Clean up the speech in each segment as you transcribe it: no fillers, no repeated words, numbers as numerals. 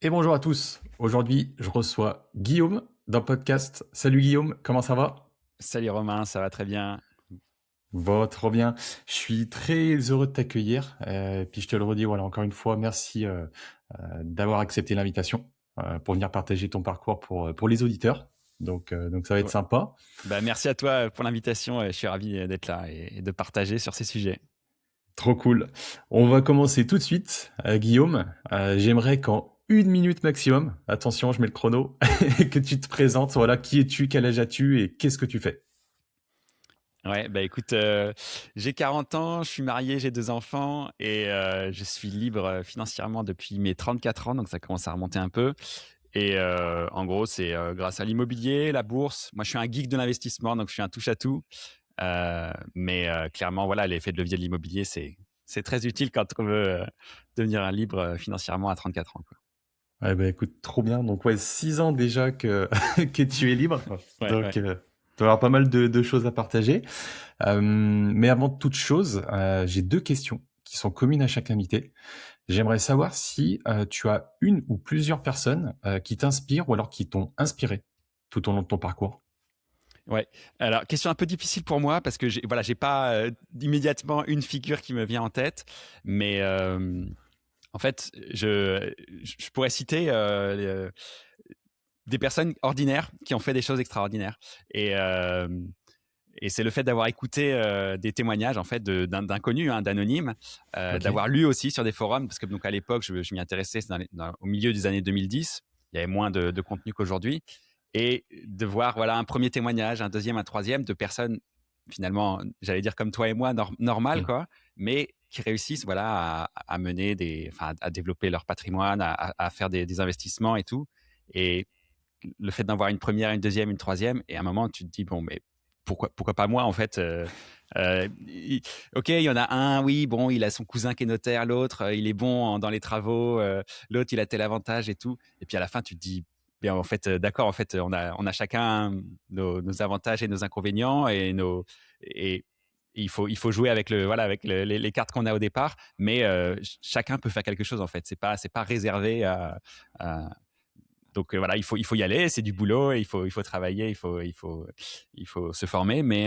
Et bonjour à tous. Aujourd'hui, je reçois Guillaume d'un podcast. Salut Guillaume, comment ça va? Salut Romain, ça va très bien. Bon, trop bien. Je suis très heureux de t'accueillir. Puis je te le redis, voilà, encore une fois, merci d'avoir accepté l'invitation pour venir partager ton parcours pour les auditeurs. Donc ça va être Ouais. sympa. Merci à toi pour l'invitation. Je suis ravi d'être là et de partager sur ces sujets. Trop cool. On va commencer tout de suite. Guillaume, j'aimerais qu'en 1 minute maximum, attention, je mets le chrono, que tu te présentes. Voilà, qui es-tu, quel âge as-tu et qu'est-ce que tu fais? Ouais, écoute, j'ai 40 ans, je suis marié, j'ai 2 enfants et je suis libre financièrement depuis mes 34 ans, donc ça commence à remonter un peu. Et en gros, c'est grâce à l'immobilier, la bourse. Moi, je suis un geek de l'investissement, donc je suis un touche-à-tout. Clairement, voilà, l'effet de levier de l'immobilier, c'est très utile quand on veut devenir un libre financièrement à 34 ans, quoi. Ouais, bah, écoute, trop bien. Donc ouais, 6 ans déjà que que tu es libre. Ouais, Donc, ouais. tu vas avoir pas mal de choses à partager. Mais avant toute chose, j'ai 2 questions qui sont communes à chaque invité. J'aimerais savoir si, tu as une ou plusieurs personnes, qui t'inspirent ou alors qui t'ont inspiré tout au long de ton parcours? Ouais. Alors, question un peu difficile pour moi parce que j'ai pas immédiatement une figure qui me vient en tête, mais en fait, je pourrais citer des personnes ordinaires qui ont fait des choses extraordinaires. Et, euh, et c'est le fait d'avoir écouté des témoignages en fait d'inconnus, hein, d'anonymes, OK. d'avoir lu aussi sur des forums parce que donc à l'époque, je m'y intéressais au milieu des années 2010. Il y avait moins de contenu qu'aujourd'hui et de voir voilà un premier témoignage, un deuxième, un troisième de personnes finalement, j'allais dire comme toi et moi, normales Mmh. quoi, mais qui réussissent voilà à mener enfin à développer leur patrimoine, à faire des investissements et tout. Et le fait d'en voir une première, une deuxième, une troisième, et à un moment tu te dis bon mais pourquoi pas moi en fait. Ok, il y en a un, oui, bon, il a son cousin qui est notaire, l'autre, il est bon dans les travaux, l'autre, il a tel avantage et tout. Et puis à la fin, tu te dis, bien, en fait, d'accord, en fait, on a chacun nos avantages et nos inconvénients et il faut jouer avec voilà, avec les cartes qu'on a au départ, mais chacun peut faire quelque chose en fait. C'est pas réservé à, donc voilà, il faut y aller, c'est du boulot, il faut travailler, il faut se former, mais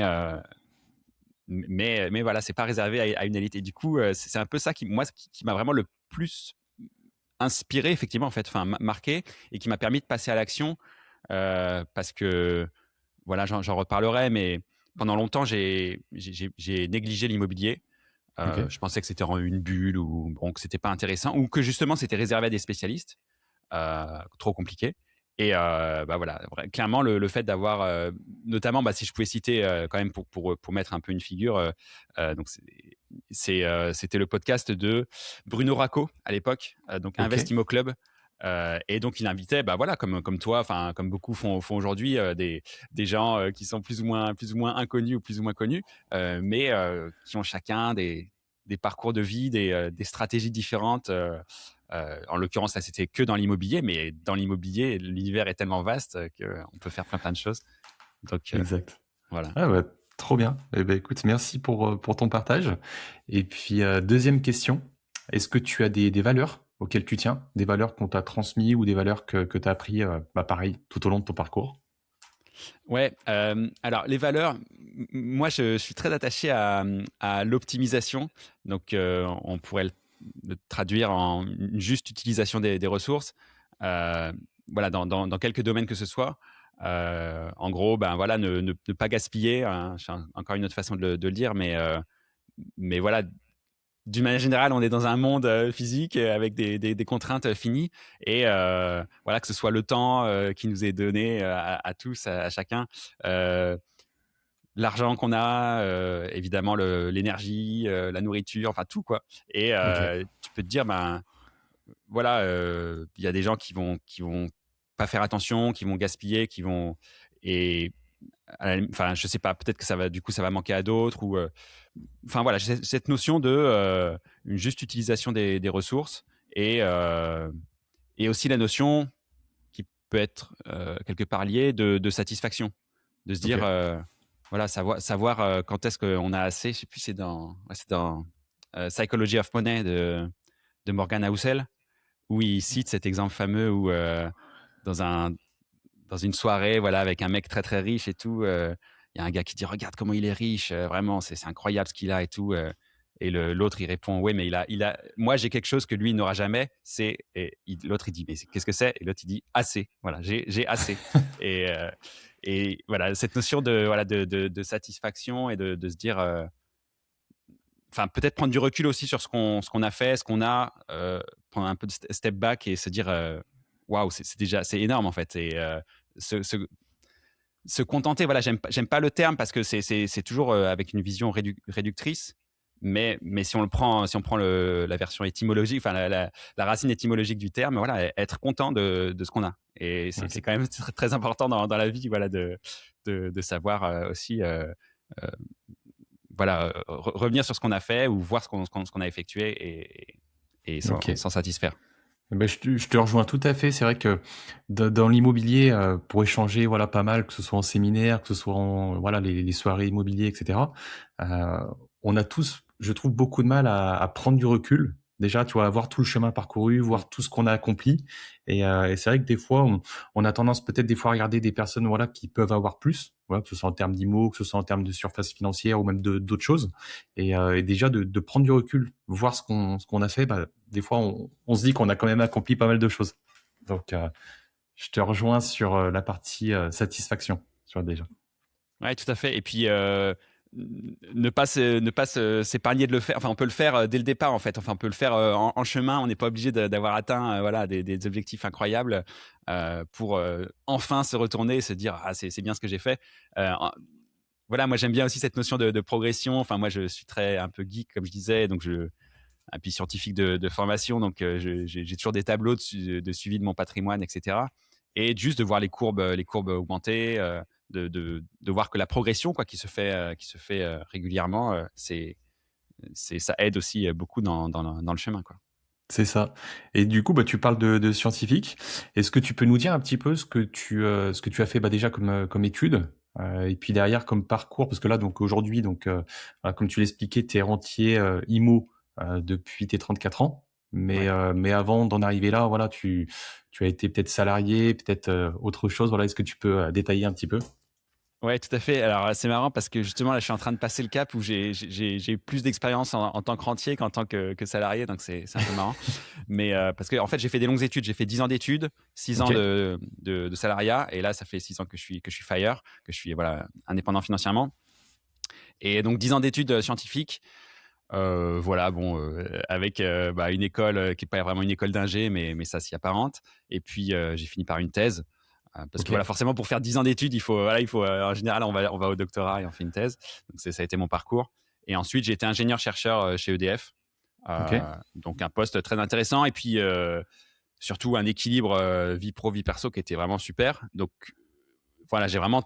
voilà, c'est pas réservé à une élite. Et du coup, c'est un peu ça qui m'a vraiment le plus inspiré, effectivement, en fait, enfin, marqué, et qui m'a permis de passer à l'action, parce que, voilà, j'en reparlerai, mais pendant longtemps, j'ai négligé l'immobilier. OK. Je pensais que c'était une bulle ou bon, que c'était pas intéressant ou que justement c'était réservé à des spécialistes. Trop compliqué. Et voilà, clairement, le fait d'avoir, notamment, si je pouvais citer quand même pour mettre un peu une figure, donc c'était le podcast de Bruno Racco à l'époque, donc OK. Invest Immo Club. Et donc il invitait, voilà, comme toi, enfin comme beaucoup font aujourd'hui, des gens qui sont plus ou moins inconnus ou plus ou moins connus, mais qui ont chacun des parcours de vie, des stratégies différentes. En l'occurrence, là, c'était que dans l'immobilier, mais dans l'immobilier, l'univers est tellement vaste qu'on peut faire plein de choses. Donc, Exact. voilà. Ah bah, trop bien. Eh ben, écoute, merci pour ton partage. Et puis, 2e question, est-ce que tu as des valeurs auxquelles tu tiens? Des valeurs qu'on t'a transmis ou des valeurs que tu as appris, pareil, tout au long de ton parcours? Ouais, alors les valeurs, moi, je suis très attaché à l'optimisation. Donc, on pourrait le traduire en une juste utilisation des ressources. Euh, voilà, dans quelques domaines que ce soit. En gros, voilà, ne pas gaspiller, hein, c'est encore une autre façon de le dire, mais voilà, d'une manière générale, on est dans un monde physique avec des contraintes finies. Et voilà, que ce soit le temps qui nous est donné à tous, à chacun, euh, l'argent qu'on a, évidemment l'énergie, la nourriture, enfin tout quoi. Et OK. tu peux te dire, voilà, il y a des gens qui vont pas faire attention, qui vont gaspiller, qui vont. Et enfin, je sais pas, peut-être que ça va manquer à d'autres ou enfin voilà, j'ai cette notion de une juste utilisation des ressources et aussi la notion qui peut être quelque part liée de satisfaction, de se dire OK. voilà, savoir quand est-ce qu'on a assez. Je sais plus, c'est dans Psychology of Money de Morgan Housel, où il cite cet exemple fameux où dans un dans une soirée, voilà, avec un mec très très riche et tout, il y a un gars qui dit regarde comment il est riche, vraiment c'est incroyable ce qu'il a et tout. Et l'autre il répond ouais mais moi j'ai quelque chose que lui il n'aura jamais, l'autre il dit mais qu'est-ce que c'est? Et l'autre il dit assez, voilà j'ai assez. et, euh, et voilà cette notion de voilà de satisfaction et de se dire enfin peut-être prendre du recul aussi sur ce qu'on a fait, ce qu'on a, prendre un peu de step back et se dire waouh c'est déjà c'est énorme en fait. Et se, se, se contenter, voilà, j'aime pas le terme parce que c'est toujours avec une vision réductrice. Mais si on prend la version étymologique, enfin la racine étymologique du terme, voilà, être content de ce qu'on a. Et c'est Ok. quand même très, très important dans la vie, voilà, de savoir aussi, voilà, revenir sur ce qu'on a fait ou voir ce qu'on a effectué et Ok. s'en satisfaire. Ben, je te rejoins tout à fait. C'est vrai que dans l'immobilier, pour échanger, voilà, pas mal, que ce soit en séminaire, que ce soit en, voilà, les soirées immobilières, etc. euh, on a tous, je trouve, beaucoup de mal à prendre du recul. Déjà, tu vois, voir tout le chemin parcouru, Mm. voir tout ce qu'on a accompli. Et c'est vrai que des fois, on a tendance peut-être des fois à regarder des personnes, voilà, qui peuvent avoir plus, voilà, que ce soit en termes d'immo, que ce soit en termes de surface financière ou même d'autres choses. Et déjà de prendre du recul, voir ce qu'on a fait, bah, des fois on se dit qu'on a quand même accompli pas mal de choses. Donc je te rejoins sur la partie satisfaction, tu vois déjà. Ouais, tout à fait. Et puis, ne pas s'épargner de le faire. Enfin, on peut le faire dès le départ, en fait. Enfin, on peut le faire en chemin. On n'est pas obligé d'avoir atteint voilà, des objectifs incroyables pour enfin se retourner et se dire ah, c'est bien ce que j'ai fait. Voilà, moi, j'aime bien aussi cette notion de progression. Enfin, moi, je suis très un peu geek, comme je disais. Donc, et puis scientifique de formation. Donc, j'ai toujours des tableaux de suivi de mon patrimoine, etc. Et juste de voir les courbes augmenter, de voir que la progression quoi, qui se fait régulièrement, ça aide aussi beaucoup dans le chemin. Quoi. C'est ça. Et du coup, bah, tu parles de scientifique. Est-ce que tu peux nous dire un petit peu ce que tu as fait bah, déjà comme étude et puis derrière comme parcours? Parce que là, donc aujourd'hui, donc, voilà, comme tu l'expliquais, tu es rentier IMO depuis tes 34 ans. Ouais. Mais avant d'en arriver là, voilà, tu as été peut-être salarié, peut-être autre chose. Voilà, est-ce que tu peux détailler un petit peu? Ouais, tout à fait. Alors, c'est marrant parce que justement, là, je suis en train de passer le cap où j'ai eu plus d'expérience en tant que rentier qu'en tant que salarié. Donc, c'est un peu marrant. Mais parce que, en fait, j'ai fait des longues études. J'ai fait 10 ans d'études, 6 ans Ok. de salariat. Et là, ça fait 6 ans que je suis fire, que je suis voilà, indépendant financièrement. Et donc, 10 ans d'études scientifiques. Voilà, bon, avec bah, une école qui n'est pas vraiment une école d'ingé, mais ça s'y apparente. Et puis, j'ai fini par une thèse. Parce que Ok. voilà, forcément, pour faire 10 ans d'études, en général, on va au doctorat et on fait une thèse. Donc, ça a été mon parcours. Et ensuite, j'ai été ingénieur-chercheur chez EDF. Ok. Donc, un poste très intéressant. Et puis, surtout, un équilibre vie pro, vie perso qui était vraiment super. Donc, voilà, j'ai vraiment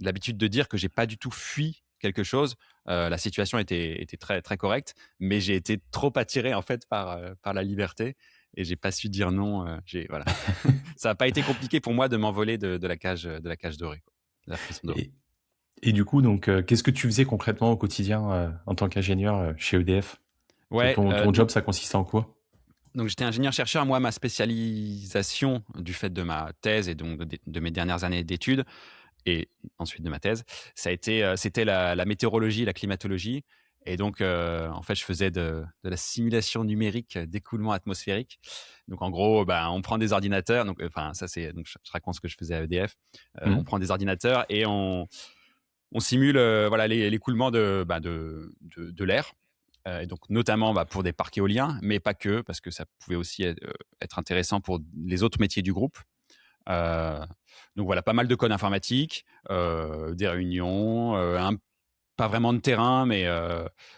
l'habitude de dire que j'ai pas du tout fui quelque chose. La situation était très, très correcte, mais j'ai été trop attiré, en fait, par la liberté et j'ai pas su dire non. Voilà. Ça n'a pas été compliqué pour moi de m'envoler de la cage dorée, quoi, de la prison dorée. Et, et du coup, donc, qu'est-ce que tu faisais concrètement au quotidien en tant qu'ingénieur chez EDF? Ouais, Ton job, ça consistait en quoi? donc j'étais ingénieur-chercheur. Moi, ma spécialisation, du fait de ma thèse et donc de mes dernières années d'études, et ensuite de ma thèse, c'était la météorologie et la climatologie. Et donc, en fait, je faisais de la simulation numérique d'écoulement atmosphérique. Donc, en gros, ben, on prend des ordinateurs. Donc, enfin, ça, donc, je raconte ce que je faisais à EDF. On Mhm. prend des ordinateurs et on simule voilà, l'écoulement de l'air. Et donc, notamment bah, pour des parcs éoliens, mais pas que, parce que ça pouvait aussi être intéressant pour les autres métiers du groupe. Euh, donc voilà, pas mal de code informatique, des réunions, pas vraiment de terrain, mais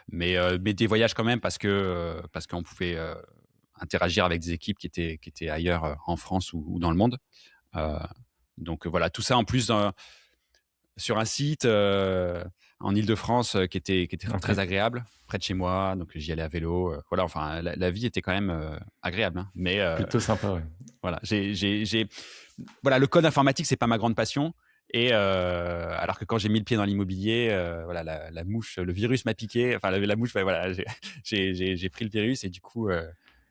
des voyages quand même parce qu'on pouvait interagir avec des équipes qui étaient ailleurs en France ou dans le monde. Euh, donc voilà, tout ça en plus sur un site en Île-de-France qui était Ok. très agréable, près de chez moi. Donc j'y allais à vélo. Voilà, enfin la vie était quand même agréable. Hein. Mais Plutôt sympa, ouais. voilà, voilà, le code informatique, c'est pas ma grande passion. Et alors que quand j'ai mis le pied dans l'immobilier, voilà, la mouche, le virus m'a piqué. Enfin, la mouche, ouais, voilà, j'ai pris le virus et du coup,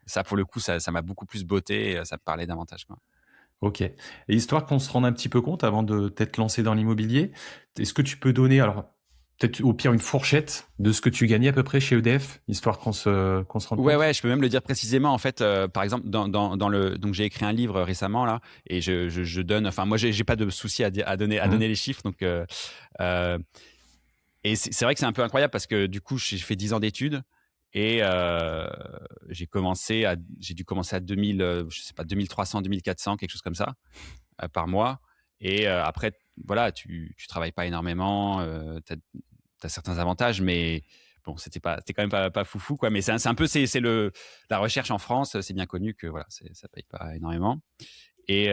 ça, pour le coup, ça m'a beaucoup plus botté, et ça me parlait davantage, quoi. Ok. Et histoire qu'on se rende un petit peu compte avant de t'être lancé dans l'immobilier, est-ce que tu peux donner, alors peut-être au pire une fourchette de ce que tu gagnais à peu près chez EDF, histoire qu'on se rende Ouais, compte? ouais, je peux même le dire précisément. En fait, par exemple, dans le, donc j'ai écrit un livre récemment là, et je donne. Enfin, moi, j'ai pas de souci à Mhm. donner les chiffres. Donc, euh, et c'est vrai que c'est un peu incroyable parce que du coup, j'ai fait 10 ans d'études et j'ai dû commencer à 2000, je sais pas, 2300, 2400, quelque chose comme ça par mois. Et après, voilà, tu travailles pas énormément, tu as certains avantages, mais bon, c'était quand même pas foufou, quoi. Mais c'est un peu, la recherche en France, c'est bien connu que voilà, ça paye pas énormément. Et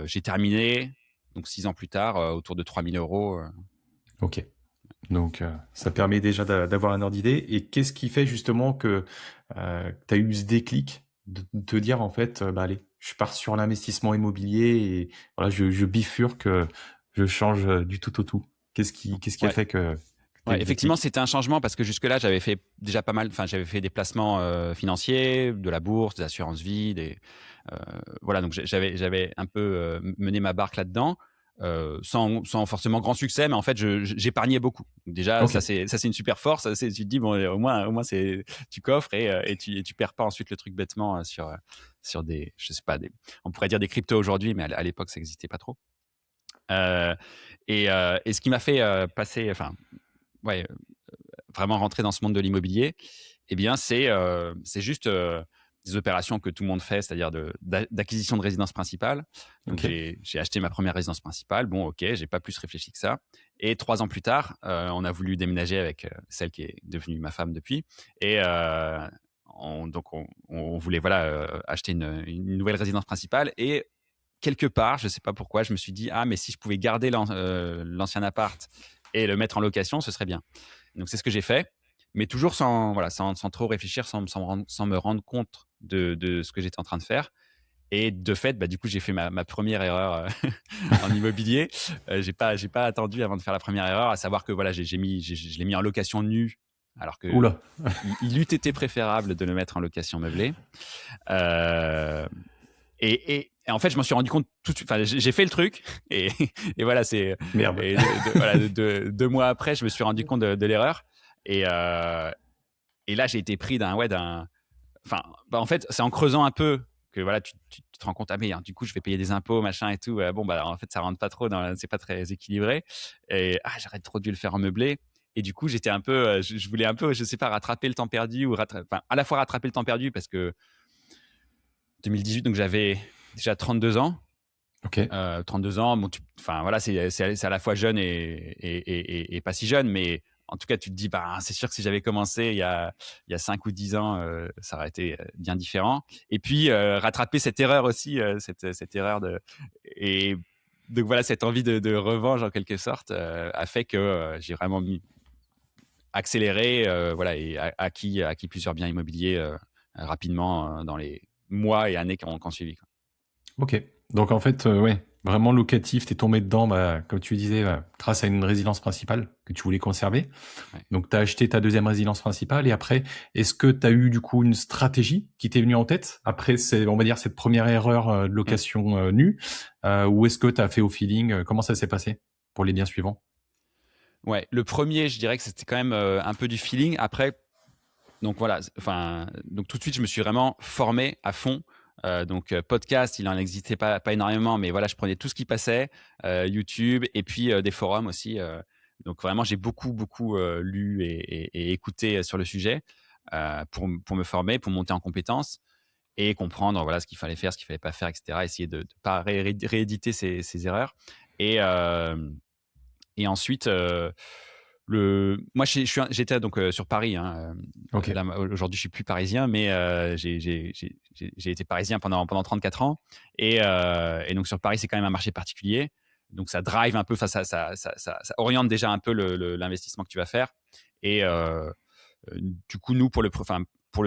j'ai terminé, donc 6 ans plus tard, autour de 3000 euros. Ok. Donc, ça permet déjà d'avoir un ordre d'idée. Et qu'est-ce qui fait justement que tu as eu ce déclic de te dire, en fait, bah allez, je pars sur l'investissement immobilier et voilà, je bifurque, je change du tout au tout. Qu'est-ce qui a Ouais. fait que tu as eu Ouais, le effectivement, déclic? c'était un changement parce que jusque-là, j'avais fait déjà pas mal. Enfin, j'avais fait des placements financiers, de la bourse, des assurances vie, euh, voilà. Donc, j'avais un peu mené ma barque là-dedans, sans forcément grand succès, mais en fait, j'épargnais beaucoup. Donc déjà, Ok. ça c'est une super force. Tu te dis bon, au moins, tu coffres et tu perds pas ensuite le truc bêtement sur des, je sais pas, on pourrait dire des cryptos aujourd'hui, mais à l'époque, ça n'existait pas trop. Euh, et ce qui m'a fait passer, enfin, ouais, vraiment rentrer dans ce monde de l'immobilier, eh bien, c'est juste des opérations que tout le monde fait, c'est-à-dire d'acquisition de résidence principale. Donc, Ok. j'ai acheté ma première résidence principale. Bon, ok, j'ai pas plus réfléchi que ça. Et 3 ans plus tard, on a voulu déménager avec celle qui est devenue ma femme depuis. Et on voulait voilà acheter une nouvelle résidence principale. Et quelque part, je sais pas pourquoi, je me suis dit ah mais si je pouvais garder l'ancien appart et le mettre en location, ce serait bien. Donc c'est ce que j'ai fait, mais toujours sans trop réfléchir, sans me rendre compte de ce que j'étais en train de faire. Et de fait, bah, du coup, j'ai fait ma première erreur en immobilier. J'ai pas attendu avant de faire la première erreur, à savoir que voilà, je l'ai mis en location nue, alors que Oula. il eût été préférable de le mettre en location meublée. Euh, et en fait, je m'en suis rendu compte tout de suite. Enfin, j'ai fait le truc et, et voilà, Merde. et voilà, 2 mois après, je me suis rendu compte de l'erreur. Et, euh, et là, j'ai été pris enfin, bah, en fait, c'est en creusant un peu que voilà, tu te rends compte, ah mais du coup, je vais payer des impôts, machin et tout. Bon, bah, en fait, ça rentre pas trop c'est pas très équilibré. Et j'aurais trop dû le faire en meublé. Et du coup, j'étais un peu, je voulais un peu, je sais pas, rattraper le temps perdu enfin, à la fois rattraper le temps perdu parce que 2018, donc j'avais déjà 32 ans. Ok. 32 ans, bon, enfin voilà, c'est à la fois jeune et pas si jeune, mais en tout cas, tu te dis, bah, c'est sûr que si j'avais commencé il y a 5 ou 10 ans, ça aurait été bien différent. Et puis, rattraper cette erreur aussi, cette erreur et donc voilà, cette envie de revanche en quelque sorte a fait que j'ai vraiment accéléré, voilà, et acquis plusieurs biens immobiliers rapidement dans les mois et années qui ont suivi, quoi. Ok. Donc en fait, ouais, vraiment locatif, t'es tombé dedans, bah, comme tu disais, grâce à une résidence principale que tu voulais conserver. Ouais. Donc tu as acheté ta deuxième résidence principale et après, est-ce que tu as eu du coup une stratégie qui t'est venue en tête après, on va dire, cette première erreur de Mm. location nue, ou est-ce que tu as fait au feeling? Comment ça s'est passé pour les biens suivants? Ouais, le premier, je dirais que c'était quand même un peu du feeling. Après, donc voilà, enfin, donc tout de suite, je me suis vraiment formé à fond. Donc podcast, il en existait pas énormément, mais voilà, je prenais tout ce qui passait, YouTube et puis des forums aussi. Donc vraiment, j'ai beaucoup lu et écouté sur le sujet pour me former, pour monter en compétences et comprendre voilà ce qu'il fallait faire, ce qu'il fallait pas faire, etc. Essayer de pas rééditer ces erreurs. Et et ensuite, moi, j'étais donc sur Paris, hein. Ok. Là, aujourd'hui, je suis plus parisien, mais j'ai été parisien pendant 34 ans. Et donc sur Paris, c'est quand même un marché particulier. Donc ça drive un peu, enfin, ça oriente déjà un peu l'investissement que tu vas faire. Et du coup, nous, pour le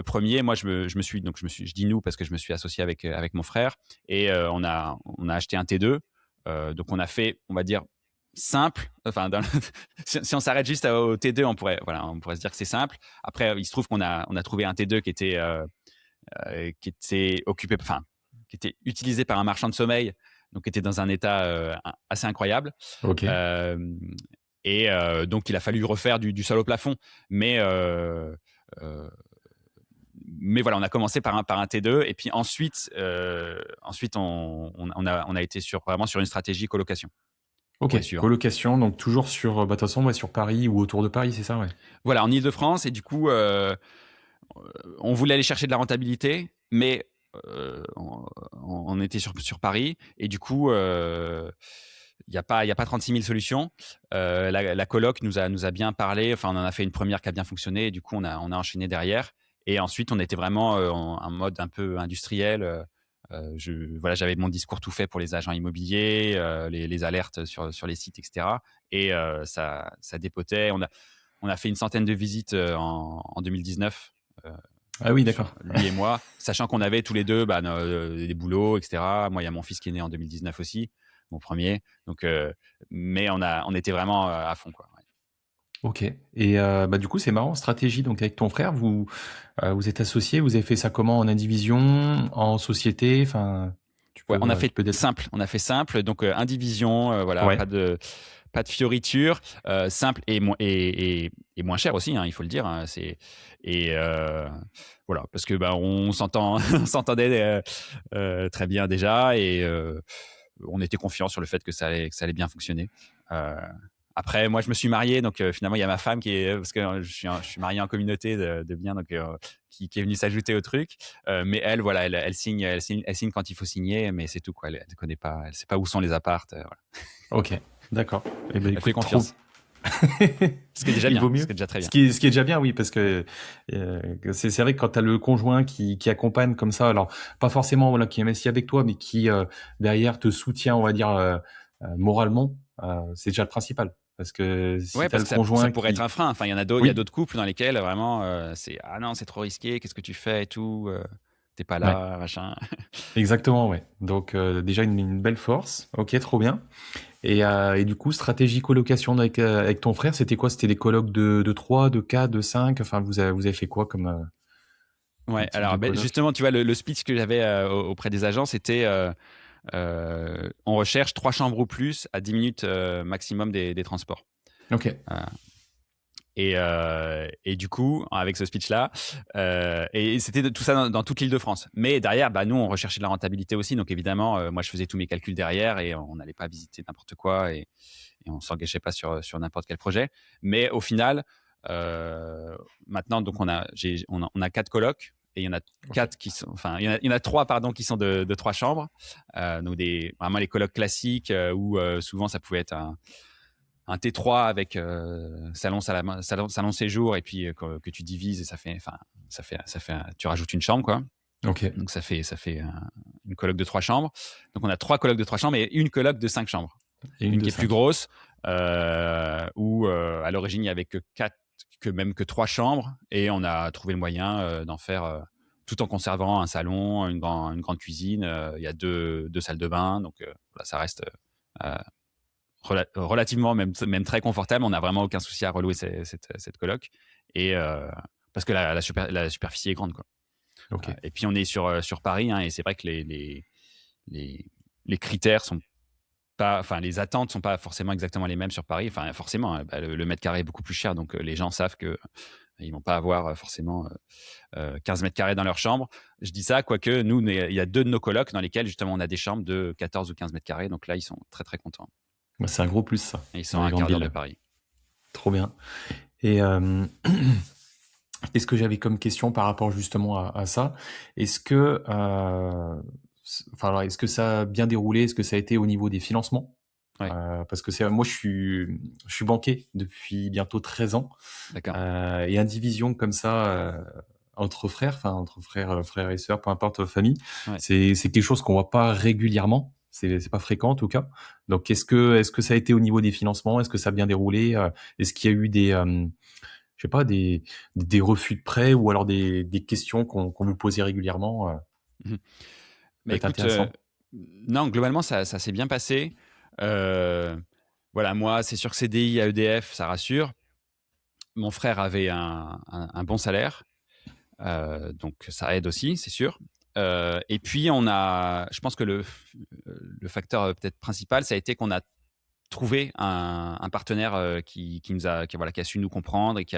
premier, moi, je dis nous parce que je me suis associé avec mon frère et on a acheté un T2. Donc on a fait, on va dire, simple. Enfin, si on s'arrête juste au T2, on pourrait se dire que c'est simple. Après, il se trouve qu'on a trouvé un T2 qui était qui était occupé, enfin, qui était utilisé par un marchand de sommeil, donc qui était dans un état assez incroyable. Ok. Donc, il a fallu refaire du sol au plafond. Mais, euh, euh, mais voilà, on a commencé par un T2. Et puis ensuite, on a été vraiment sur une stratégie colocation, pour être Ok. sûr. Colocation, donc toujours sur, bah, de toute façon, ouais, sur Paris ou autour de Paris, c'est ça, ouais. Voilà, en Ile-de-France. Et du coup, on voulait aller chercher de la rentabilité, mais on était sur Paris. Et du coup, il n'y a pas 36 000 solutions. La coloc nous a bien parlé. Enfin, on en a fait une première qui a bien fonctionné. Et du coup, on a enchaîné derrière. Et ensuite, on était vraiment en mode un peu industriel. Voilà, j'avais mon discours tout fait pour les agents immobiliers, les alertes sur les sites, etc. Et ça dépotait. On a fait une centaine de visites en 2019. euh, Ah oui, d'accord. Lui et moi, sachant qu'on avait tous les deux des boulots, etc. Moi, il y a mon fils qui est né en 2019 aussi, mon premier. Donc, mais on était vraiment à fond, quoi. Ouais. Ok. Et bah, du coup, c'est marrant, stratégie. Donc, avec ton frère, vous êtes associés. Vous avez fait ça comment? En indivision, en société? Enfin, Ouais, on a fait tu peux détailler. simple. On a fait simple. Donc, indivision, voilà, Ouais. pas de fioriture, simple et moins cher aussi, hein, il faut le dire. Hein, et voilà, parce que on on s'entendait très bien déjà et on était confiant sur le fait que ça allait bien fonctionner. Euh, Après, moi, je me suis marié, donc finalement, il y a ma femme parce que je suis marié en communauté de biens, donc qui est venue s'ajouter au truc. Mais elle, voilà, elle signe quand il faut signer, mais c'est tout, quoi. Elle ne connaît pas, elle sait pas où sont les appartes. Voilà. Ok. D'accord. Eh ben, Elle fait écoute, trop. confiance. Ce qui est déjà Il bien, vaut ce mieux. qui est déjà très bien. Ce qui est déjà bien, oui, parce que c'est vrai que quand tu as le conjoint qui accompagne comme ça, alors pas forcément voilà, qui est investi avec toi, mais qui derrière te soutient, on va dire, moralement, c'est déjà le principal. Parce que si Ouais, tu as parce le que ça conjoint pourrait être qui... un frein. Enfin, il y a Oui, d'autres couples dans lesquels vraiment c'est ah non, c'est trop risqué, qu'est-ce que tu fais et tout, t'es pas ouais, là, machin. exactement, ouais. Donc déjà une belle force. Ok, trop bien. Et du coup, stratégie colocation avec ton frère, c'était quoi? C'était des colocs de 3, de 4, de 5. Enfin, vous avez fait quoi comme Ouais, type de alors coloc? justement, tu vois, le speech que j'avais auprès des agents, c'était on recherche 3 chambres ou plus à 10 minutes maximum des transports. Ok. Euh, et du coup, avec ce speech-là, et c'était tout ça dans toute l'Île-de-France. Mais derrière, nous, on recherchait de la rentabilité aussi. Donc évidemment, moi, je faisais tous mes calculs derrière et on n'allait pas visiter n'importe quoi et on s'engageait pas sur n'importe quel projet. Mais au final, maintenant, donc on a 4 colocs et il y en a Ok. quatre qui sont, enfin, il y en a 3 pardon qui sont de 3 chambres. Donc vraiment les colocs classiques où souvent ça pouvait être un T3 avec salon séjour et puis que tu divises et tu rajoutes une chambre, quoi. Ok. Donc ça fait une coloc de 3 chambres. Donc on a 3 colocs de 3 chambres et une coloc de 5 chambres. Et une Une de qui est plus 5. grosse, où à l'origine il y avait que 4, même que 3 chambres, et on a trouvé le moyen d'en faire tout en conservant un salon, une grande cuisine. Il y a deux salles de bain, donc voilà, ça reste euh, relativement, même très confortable. On n'a vraiment aucun souci à relouer cette coloc, et parce que la superficie est grande, quoi. Ok. Et puis on est sur Paris, hein, et c'est vrai que les critères sont pas, enfin les attentes sont pas forcément exactement les mêmes sur Paris. Enfin forcément, hein, le mètre carré est beaucoup plus cher, donc les gens savent que ils vont pas avoir forcément 15 mètres carrés dans leur chambre. Je dis ça, quoique nous, il y a 2 de nos colocs dans lesquels justement on a des chambres de 14 ou 15 mètres carrés, donc là ils sont très très contents. Bah, c'est un gros plus, ça, Et ils sont dans à les un grandes quart d'heure de villes. Paris. Trop bien. Et qu'est-ce que j'avais comme question par rapport justement à ça? Est-ce que, enfin, alors, est-ce que ça a bien déroulé? Est-ce que ça a été au niveau des financements? Ouais, Parce que moi, je suis banquier depuis bientôt 13 ans. d'accord. Et indivision comme ça, entre frères, enfin entre frères et sœurs, peu importe famille, Ouais. c'est quelque chose qu'on voit pas régulièrement. C'est pas fréquent en tout cas. Donc est-ce que ça a été au niveau des financements? Est-ce que ça a bien déroulé? Est-ce qu'il y a eu je sais pas, des refus de prêts ou alors des questions qu'on vous posait régulièrement? Mhm. Peut Mais être écoute, intéressant. non, globalement, ça s'est bien passé. Euh, voilà, moi, c'est sûr que CDI à EDF, ça rassure. Mon frère avait un bon salaire. Donc ça aide aussi, c'est sûr. Et puis je pense que le facteur peut-être principal, ça a été qu'on a trouvé un partenaire qui a su nous comprendre et qui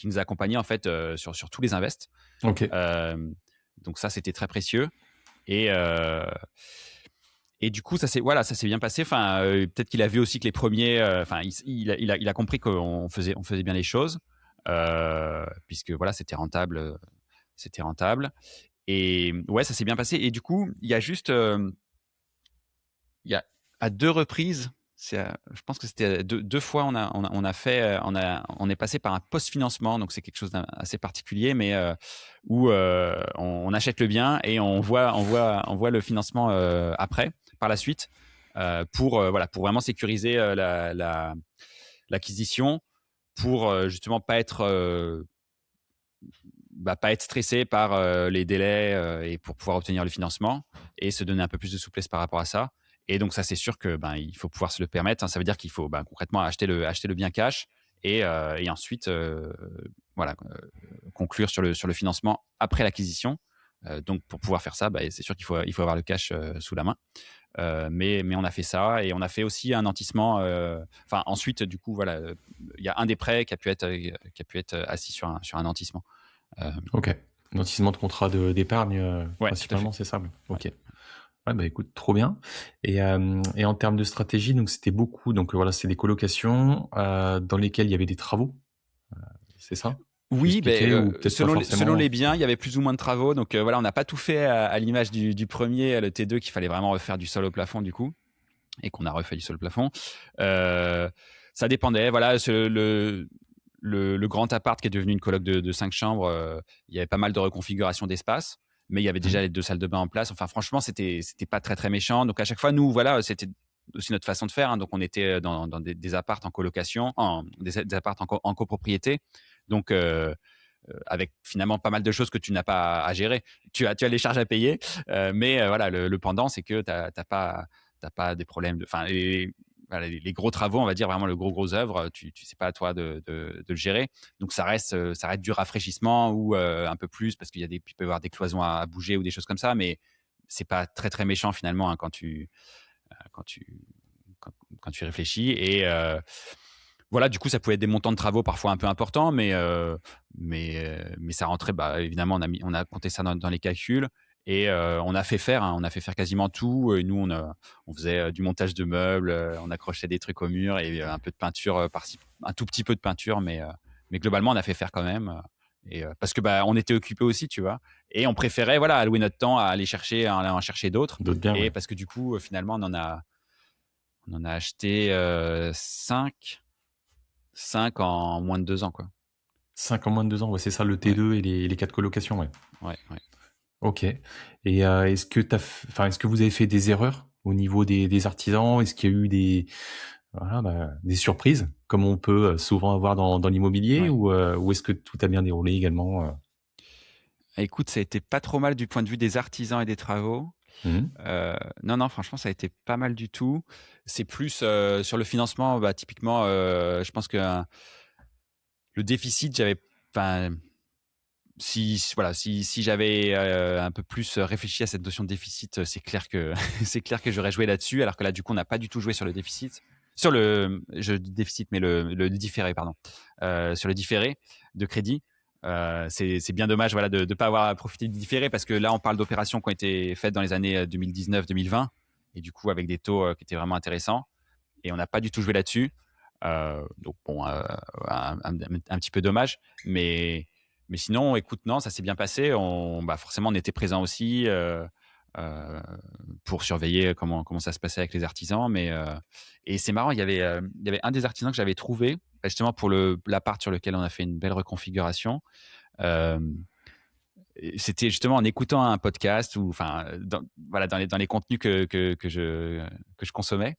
nous a accompagnés en fait sur tous les invests. Ok. Donc ça, c'était très précieux. Et du coup, ça s'est bien passé. Enfin, peut-être qu'il a vu aussi que les premiers, il a compris qu'on faisait bien les choses, puisque voilà, c'était rentable, c'était rentable. Et ouais, ça s'est bien passé. Et du coup, il y a juste, il y a à 2 reprises, je pense que c'était deux fois, on est passé par un post-financement, donc c'est quelque chose d'assez particulier, mais où on achète le bien et on voit le financement après, par la suite, pour vraiment sécuriser l'acquisition, pour justement pas être stressé par les délais et pour pouvoir obtenir le financement et se donner un peu plus de souplesse par rapport à ça. Et donc ça, c'est sûr que il faut pouvoir se le permettre, hein. Ça veut dire qu'il faut concrètement acheter le bien cash et ensuite conclure sur le financement après l'acquisition. Donc pour pouvoir faire ça, c'est sûr qu'il faut avoir le cash sous la main. Mais on a fait ça et on a fait aussi un nantissement. Ensuite, du coup, voilà, il y a un des prêts qui a pu être assis sur un nantissement. Ok. Notissement de contrat d'épargne, Ouais, tout à fait. principalement, c'est ça? Ok. Ouais. Ouais, bah écoute, trop bien. Et en termes de stratégie, donc c'était beaucoup, donc voilà, c'est des colocations dans lesquelles il y avait des travaux, c'est ça? Tu peux Oui, expliquer ou peut-être pas selon forcément? les biens, il y avait plus ou moins de travaux. Donc voilà, on n'a pas tout fait à l'image du premier, le T2, qu'il fallait vraiment refaire du sol au plafond du coup, et qu'on a refait du sol au plafond. Ça dépendait. Voilà, le grand appart qui est devenu une coloc de 5 chambres, il y avait pas mal de reconfiguration d'espace, mais il y avait Mmh. déjà les 2 salles de bain en place. Enfin, franchement, c'était pas très très méchant. Donc à chaque fois, nous, voilà, c'était aussi notre façon de faire, hein. Donc on était dans des apparts en colocation, des apparts en copropriété. Donc avec finalement pas mal de choses que tu n'as pas à gérer. Tu as les charges à payer, mais voilà, le pendant, c'est que t'as pas des problèmes enfin, voilà, les gros travaux, on va dire vraiment le gros œuvre, c'est pas à toi de le gérer. Donc ça reste du rafraîchissement ou un peu plus parce il peut y avoir des cloisons à bouger ou des choses comme ça, mais c'est pas très très méchant finalement, hein, quand tu quand, quand tu réfléchis. Et voilà, du coup, ça pouvait être des montants de travaux parfois un peu importants, mais ça rentrait. Évidemment, on a compté ça dans les calculs et on a fait faire, hein, on a fait faire quasiment tout. Et nous, on faisait du montage de meubles, on accrochait des trucs au mur et un peu de peinture par-ci, un tout petit peu de peinture, mais globalement, on a fait faire quand même. Et parce que on était occupés aussi, tu vois, et on préférait voilà allouer notre temps à aller en chercher d'autres, D'autres biens, et ouais. parce que du coup, finalement, on en a acheté 5 en moins de 2 ans, quoi. 5 en moins de 2 ans, ouais, c'est ça, le Ouais, T2 et les 4 colocations, ouais. ouais, ouais. OK. Et est-ce que vous avez fait des erreurs au niveau des artisans? Est-ce qu'il y a eu voilà, des surprises comme on peut, souvent avoir dans l'immobilier Ouais. ou est-ce que tout a bien déroulé également? Écoute, ça a été pas trop mal du point de vue des artisans et des travaux. Mmh mh. Non, non, franchement, ça a été pas mal du tout. C'est plus, sur le financement, typiquement, je pense que le déficit, enfin, si j'avais, un peu plus réfléchi à cette notion de déficit, c'est clair que c'est clair que j'aurais joué là-dessus, alors que là, du coup, on n'a pas du tout joué sur le déficit. Je dis déficit, mais le différé, pardon. Sur le différé de crédit, c'est bien dommage, voilà, de pas avoir profité du différé, parce que là, on parle d'opérations qui ont été faites dans les années 2019-2020, et du coup, avec des taux qui étaient vraiment intéressants, et on n'a pas du tout joué là-dessus. Donc bon, un petit peu dommage, mais sinon, écoute, non, ça s'est bien passé. Forcément, on était présent aussi euh, pour surveiller comment ça se passait avec les artisans. Et c'est marrant, il y avait un des artisans que j'avais trouvé justement pour l'appart sur lequel on a fait une belle reconfiguration. Euh, C'était justement en écoutant un podcast ou enfin voilà, dans les contenus que je consommais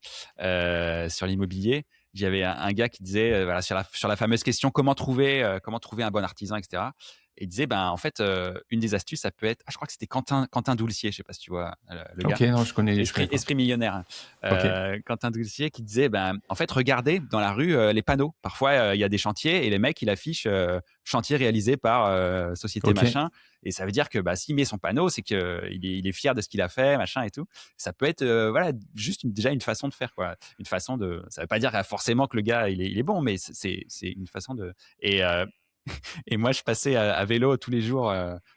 sur l'immobilier. Il y avait un gars qui disait voilà, sur la fameuse question comment trouver un bon artisan, etc. Et il disait, ben, en fait, une des astuces, ça peut être, je crois que c'était Quentin Doulcier, je sais pas si tu vois le gars, Ok, non, je connais pas. Esprit millionnaire, hein. Ok, Quentin Doulcier qui disait, ben, en fait, regardez dans la rue les panneaux. Parfois, il y a des chantiers et les mecs, il affiche chantier réalisé par société ok, machin. Et ça veut dire que bah, s'il met son panneau, c'est qu'il est fier de ce qu'il a fait, machin et tout. Ça peut être voilà, juste déjà une façon de faire, quoi. Une façon de. Ça veut pas dire forcément que le gars il est bon, mais c'est une façon de. Et, et moi, je passais à vélo tous les jours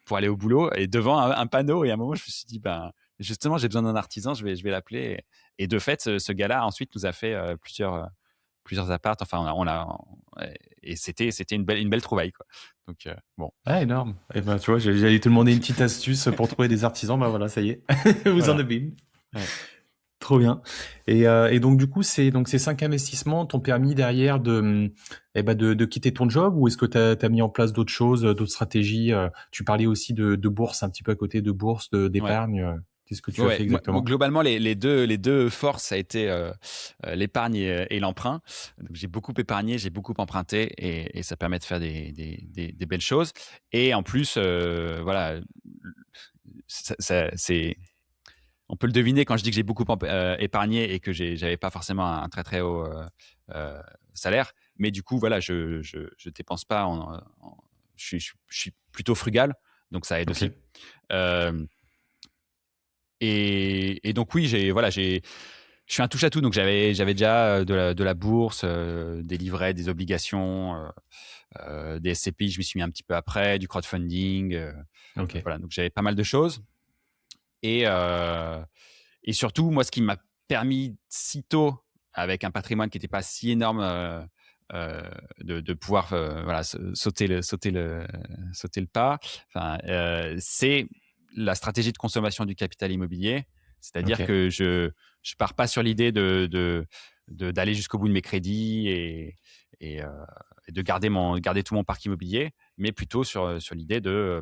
pour aller au boulot et devant un panneau. Et à un moment, je me suis dit, ben, justement, j'ai besoin d'un artisan, je vais l'appeler. Et de fait, ce gars-là, ensuite, nous a fait plusieurs apparts. Enfin, et c'était une belle trouvaille, quoi. Donc, bon. ah énorme. Et ben tu vois, j'allais te demander une petite astuce pour trouver des artisans, bah voilà, ça y est, vous en Voilà. avez une. Ouais. Trop bien. Et donc du coup, ces 5 investissements t'ont permis derrière de quitter ton job, ou est-ce que tu as mis en place d'autres choses, d'autres stratégies? Tu parlais aussi de bourse, un petit peu à côté de bourse, Ouais. d'épargne. Qu'est-ce que tu as Ouais, fait moi, exactement? globalement, les deux forces, ça a été l'épargne et l'emprunt. Donc, j'ai beaucoup épargné, j'ai beaucoup emprunté et ça permet de faire des belles choses. Et en plus, voilà, c'est, on peut le deviner quand je dis que j'ai beaucoup épargné et que j'avais pas forcément un très très haut salaire. Mais du coup, voilà, je dépense pas je suis plutôt frugal, donc ça aide Ok, aussi. Euh, et donc oui, je suis un touche à tout. Donc j'avais déjà de la bourse, des livrets, des obligations, des SCPI. Je m'y suis mis un petit peu après, du crowdfunding. ok, Voilà, donc j'avais pas mal de choses. Et, euh, et surtout, moi, ce qui m'a permis si tôt, avec un patrimoine qui n'était pas si énorme, de pouvoir voilà, sauter le pas, enfin, c'est la stratégie de consommation du capital immobilier. C'est-à-dire ok, que je pars pas sur l'idée d'aller jusqu'au bout de mes crédits et, euh, et de garder tout mon parc immobilier, mais plutôt sur l'idée de,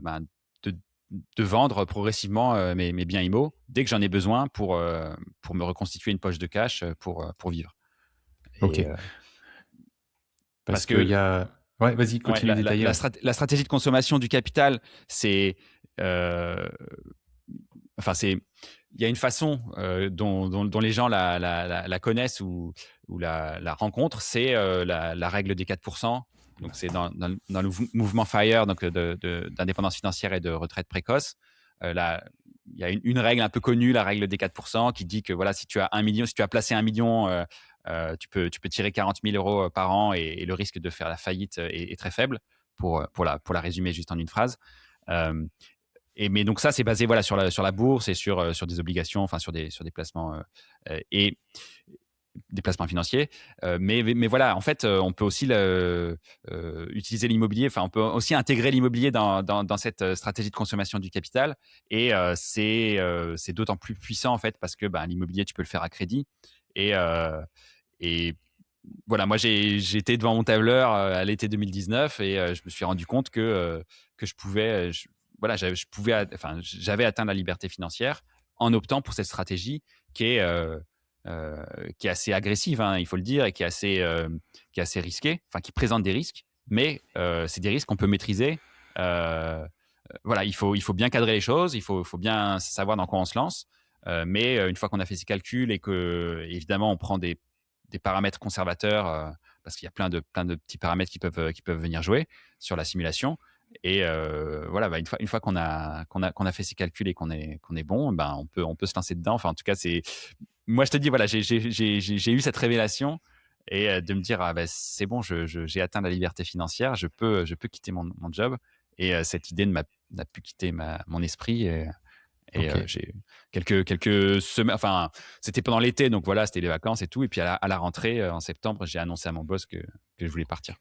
de vendre progressivement mes biens immo dès que j'en ai besoin pour me reconstituer une poche de cash pour vivre. ok. Et Parce parce qu'il y que a... Ouais, vas-y, ouais, continue à détailler. Ouais. la stratégie de consommation du capital, c'est euh, enfin c'est il y a une façon dont les gens la connaissent ou la rencontrent, c'est la règle des 4%. Donc c'est dans le mouvement FIRE, donc d'indépendance financière et de retraite précoce. Il y a une règle un peu connue, la règle des 4%, qui dit que voilà, si tu as 1 million, si tu as placé 1 million, tu peux tirer 40 000 euros par an et le risque de faire la faillite est très faible, pour la résumer juste en une phrase. Euh, mais donc ça, c'est basé voilà, sur la bourse et sur des obligations, enfin sur des placements et des placements financiers. Mais voilà, en fait, on peut aussi utiliser l'immobilier, enfin on peut aussi intégrer l'immobilier dans cette stratégie de consommation du capital. Et c'est d'autant plus puissant en fait parce que ben, l'immobilier, tu peux le faire à crédit. Et, et voilà, moi j'étais devant mon tableur à l'été 2019 et je me suis rendu compte que je pouvais, voilà, enfin, j'avais atteint la liberté financière en optant pour cette stratégie qui est, euh, qui est assez agressive, hein, il faut le dire, et qui est assez risquée, enfin qui présente des risques, mais c'est des risques qu'on peut maîtriser. Euh, voilà, il faut bien cadrer les choses, faut bien savoir dans quoi on se lance. Mais une fois qu'on a fait ses calculs et que, évidemment, on prend des paramètres conservateurs, parce qu'il y a plein de petits paramètres qui peuvent venir jouer sur la simulation. Et voilà, bah, une fois qu'on a fait ses calculs et qu'on est bon, ben on peut se lancer dedans. Enfin, en tout cas, moi, je te dis, voilà, j'ai eu cette révélation et de me dire, ah, ben, c'est bon, j'ai atteint la liberté financière, je peux quitter mon job. Et cette idée n'a pu quitter mon esprit. Et Ok. j'ai quelques semaines, enfin, c'était pendant l'été, donc voilà, c'était les vacances et tout. Et puis à la rentrée, en septembre, j'ai annoncé à mon boss que je voulais partir.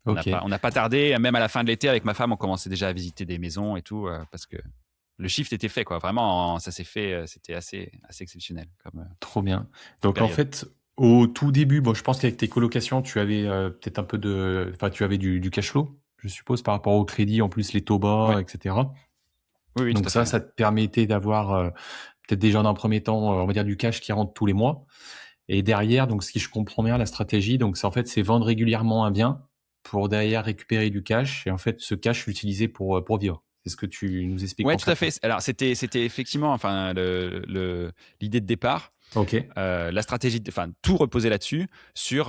Ok. On n'a pas tardé, même à la fin de l'été, avec ma femme, on commençait déjà à visiter des maisons et tout, parce que le shift était fait, quoi. Vraiment, ça s'est fait, c'était assez exceptionnel comme Trop bien. Donc en période. fait, au tout début, bon, je pense qu'avec tes colocations, tu avais peut-être un peu enfin, tu avais du cash flow, je suppose, par rapport au crédit, en plus les taux bas, Ouais, etc. oui, oui, tout Donc à fait. ça te permettait d'avoir peut-être déjà dans un premier temps, on va dire du cash qui rentre tous les mois. Et derrière, donc si je comprends bien la stratégie, donc c'est en fait c'est vendre régulièrement un bien pour derrière récupérer du cash et en fait ce cash l'utiliser pour vivre. C'est ce que tu nous expliques Ouais, tout à concrètement. fait. Alors, c'était effectivement, enfin, l'idée de départ. Ok, La stratégie, enfin, tout reposait là-dessus, sur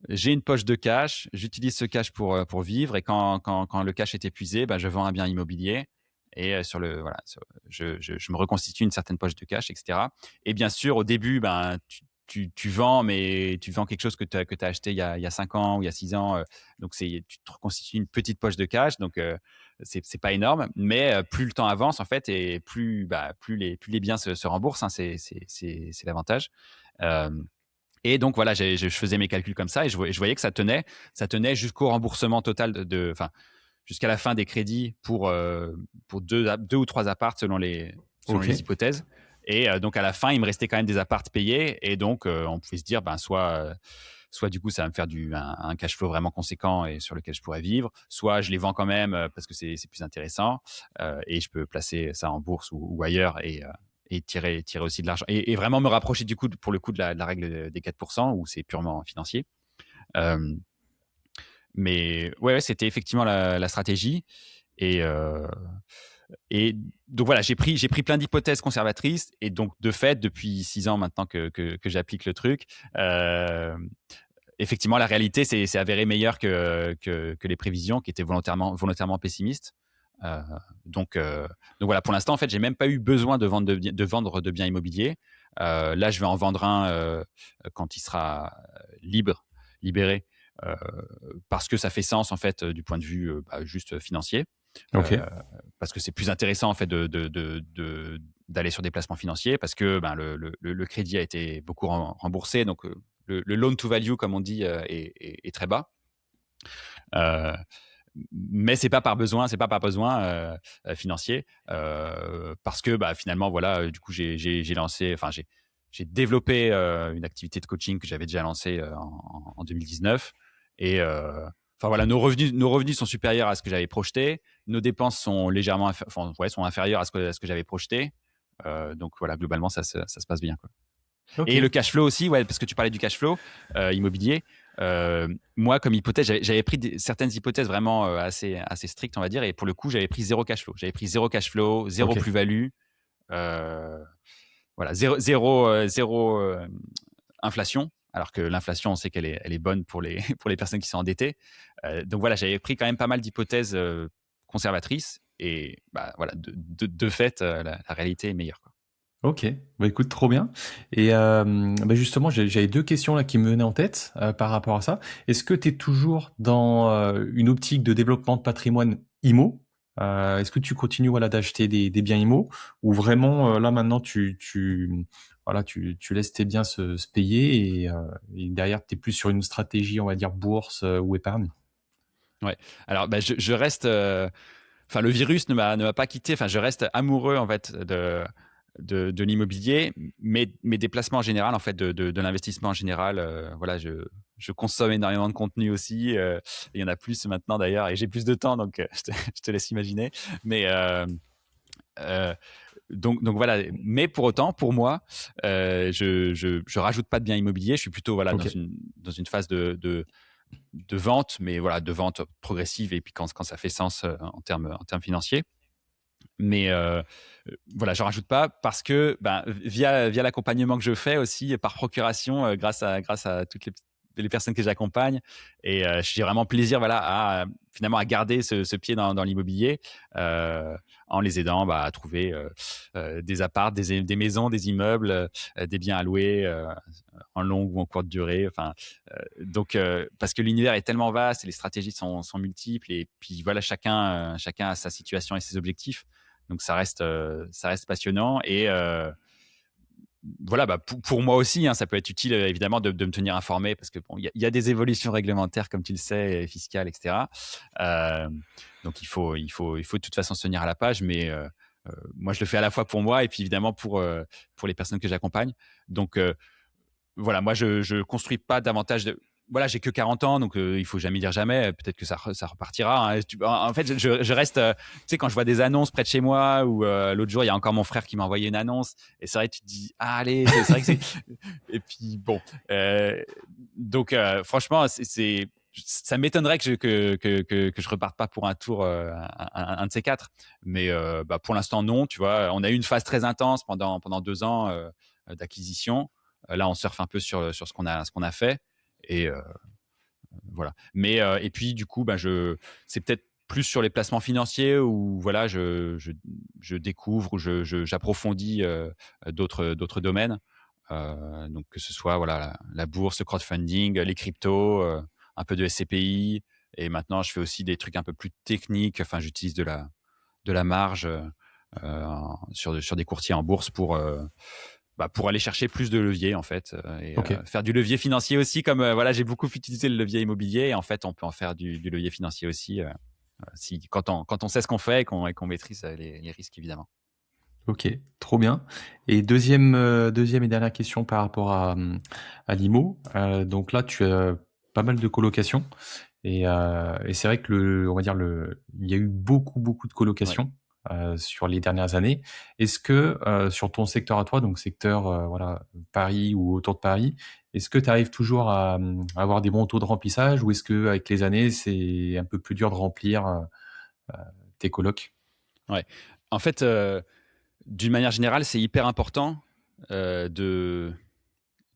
j'ai une poche de cash, j'utilise ce cash pour vivre, et quand le cash est épuisé, ben, je vends un bien immobilier, et je me reconstitue une certaine poche de cash, etc. Et bien sûr, au début, ben, tu vends, mais tu vends quelque chose que tu as acheté il y a 5 ans ou il y a 6 ans. Donc, tu te reconstitues une petite poche de cash. Donc, c'est pas énorme, mais plus le temps avance, en fait, et plus les biens se remboursent. Hein, c'est l'avantage. Euh, et donc, voilà, je faisais mes calculs comme ça, et je voyais que ça tenait jusqu'au remboursement total enfin, jusqu'à la fin des crédits pour deux ou trois apparts selon ok, les hypothèses. Et donc, à la fin, il me restait quand même des apparts payés. Et donc, on pouvait se dire, ben, soit du coup, ça va me faire un cash flow vraiment conséquent et sur lequel je pourrais vivre, soit je les vends quand même parce que c'est plus intéressant, et je peux placer ça en bourse ou ailleurs, et tirer aussi de l'argent. Et vraiment me rapprocher du coup, pour le coup, de la règle des 4%, où c'est purement financier. Euh, mais ouais, c'était effectivement la stratégie. Et, euh, et donc voilà, j'ai pris plein d'hypothèses conservatrices. Et donc, de fait, depuis 6 ans maintenant que j'applique le truc, effectivement, la réalité s'est avérée meilleure que les prévisions, qui étaient volontairement pessimistes. Euh, donc voilà, pour l'instant, en fait, j'ai même pas eu besoin de vendre de biens immobiliers. Là, je vais en vendre un quand il sera libéré, euh, parce que ça fait sens, en fait, du point de vue juste financier. ok, Euh, Parce que c'est plus intéressant, en fait, d'aller sur des placements financiers, parce que ben, le crédit a été beaucoup remboursé. Donc, le loan to value, comme on dit, est très bas. Euh, mais c'est pas par besoin financier, parce que bah, finalement, voilà, du coup, j'ai développé une activité de coaching que j'avais déjà lancée en 2019. Et enfin voilà, nos revenus sont supérieurs à ce que j'avais projeté, nos dépenses sont légèrement sont inférieures à ce que j'avais projeté. Donc voilà, globalement, ça se passe bien, quoi. ok, Et le cash flow aussi, ouais, parce que tu parlais du cash flow immobilier. Moi, comme hypothèse, j'avais pris certaines hypothèses vraiment assez strictes, on va dire. Et pour le coup, j'avais pris zéro cash flow. J'avais pris zéro cash flow, zéro ok. plus-value. Euh, voilà, zéro inflation. Alors que l'inflation, on sait elle est bonne pour pour les personnes qui sont endettées. Donc voilà, j'avais pris quand même pas mal d'hypothèses conservatrices. Et bah, voilà, de fait, la réalité est meilleure, quoi. Ok, bah écoute, trop bien. Et bah justement, j'avais deux questions là qui me venaient en tête par rapport à ça. Est-ce que tu es toujours dans une optique de développement de patrimoine IMO? Est-ce que tu continues voilà, d'acheter des biens IMO ou vraiment là maintenant voilà, tu laisses tes biens se payer et derrière tu es plus sur une stratégie, on va dire, bourse ou épargne? Ouais. Alors, bah, je reste. Enfin, le virus ne m'a pas quitté. Enfin, je reste amoureux, en fait, de l'immobilier, mais mes déplacements en général, en fait, de l'investissement en général. Voilà, je consomme énormément de contenu aussi. Il y en a plus maintenant d'ailleurs, et j'ai plus de temps, donc je te laisse imaginer. Mais euh, donc voilà. Mais pour autant, pour moi, je rajoute pas de biens immobiliers. Je suis plutôt voilà Ok, dans une phase de vente, mais voilà, de vente progressive, et puis quand ça fait sens en termes financiers. Mais voilà, je rajoute pas, parce que ben, via l'accompagnement que je fais aussi par procuration, grâce à toutes les personnes que j'accompagne. Et j'ai vraiment plaisir, voilà, finalement à garder ce pied dans l'immobilier, en les aidant, bah, à trouver des apparts, des maisons, des immeubles, des biens à louer en longue ou en courte durée. Enfin, donc parce que l'univers est tellement vaste et les stratégies sont multiples, et puis voilà, chacun a sa situation et ses objectifs. Donc ça reste passionnant. Et voilà, bah, pour moi aussi, hein, ça peut être utile, évidemment, de me tenir informé, parce que bon, y a des évolutions réglementaires, comme tu le sais, et fiscales, etc. Euh, donc il faut de toute façon se tenir à la page. Mais moi, je le fais à la fois pour moi, et puis évidemment pour les personnes que j'accompagne. Donc voilà, moi, je construis pas davantage de. Voilà, j'ai que 40 ans, donc il faut jamais dire jamais. Peut-être que ça repartira, hein. En fait, je reste. Tu sais, quand je vois des annonces près de chez moi, ou l'autre jour, il y a encore mon frère qui m'a envoyé une annonce, et c'est vrai que tu te dis, ah, allez, c'est vrai que c'est. Et puis bon, donc franchement, ça m'étonnerait que je reparte pas pour un tour, un de ces quatre. Mais pour l'instant, non. Tu vois, on a eu une phase très intense pendant 2 ans d'acquisition. Là, on surfe un peu sur ce qu'on a fait. Et voilà. Mais et puis du coup, c'est peut-être plus sur les placements financiers où voilà, je découvre ou j'approfondis d'autres domaines. Donc que ce soit voilà la bourse, le crowdfunding, les cryptos, un peu de SCPI. Et maintenant, je fais aussi des trucs un peu plus techniques. Enfin, j'utilise de la marge sur des courtiers en bourse pour aller chercher plus de levier en fait, et Ok. faire du levier financier aussi, comme voilà, j'ai beaucoup utilisé le levier immobilier, et en fait on peut en faire du levier financier aussi, quand on sait ce qu'on fait et qu'on maîtrise les risques évidemment. Ok, trop bien. Et deuxième et dernière question par rapport à l'IMO. Donc là, tu as pas mal de colocations et c'est vrai que on va dire il y a eu beaucoup de Ouais. colocations sur les dernières années. Est-ce que sur ton secteur à toi, donc secteur voilà Paris ou autour de Paris, est-ce que tu arrives toujours à avoir des bons taux de remplissage ou est-ce que avec les années c'est un peu plus dur de remplir tes colocs? Ouais. En fait, d'une manière générale, c'est hyper important de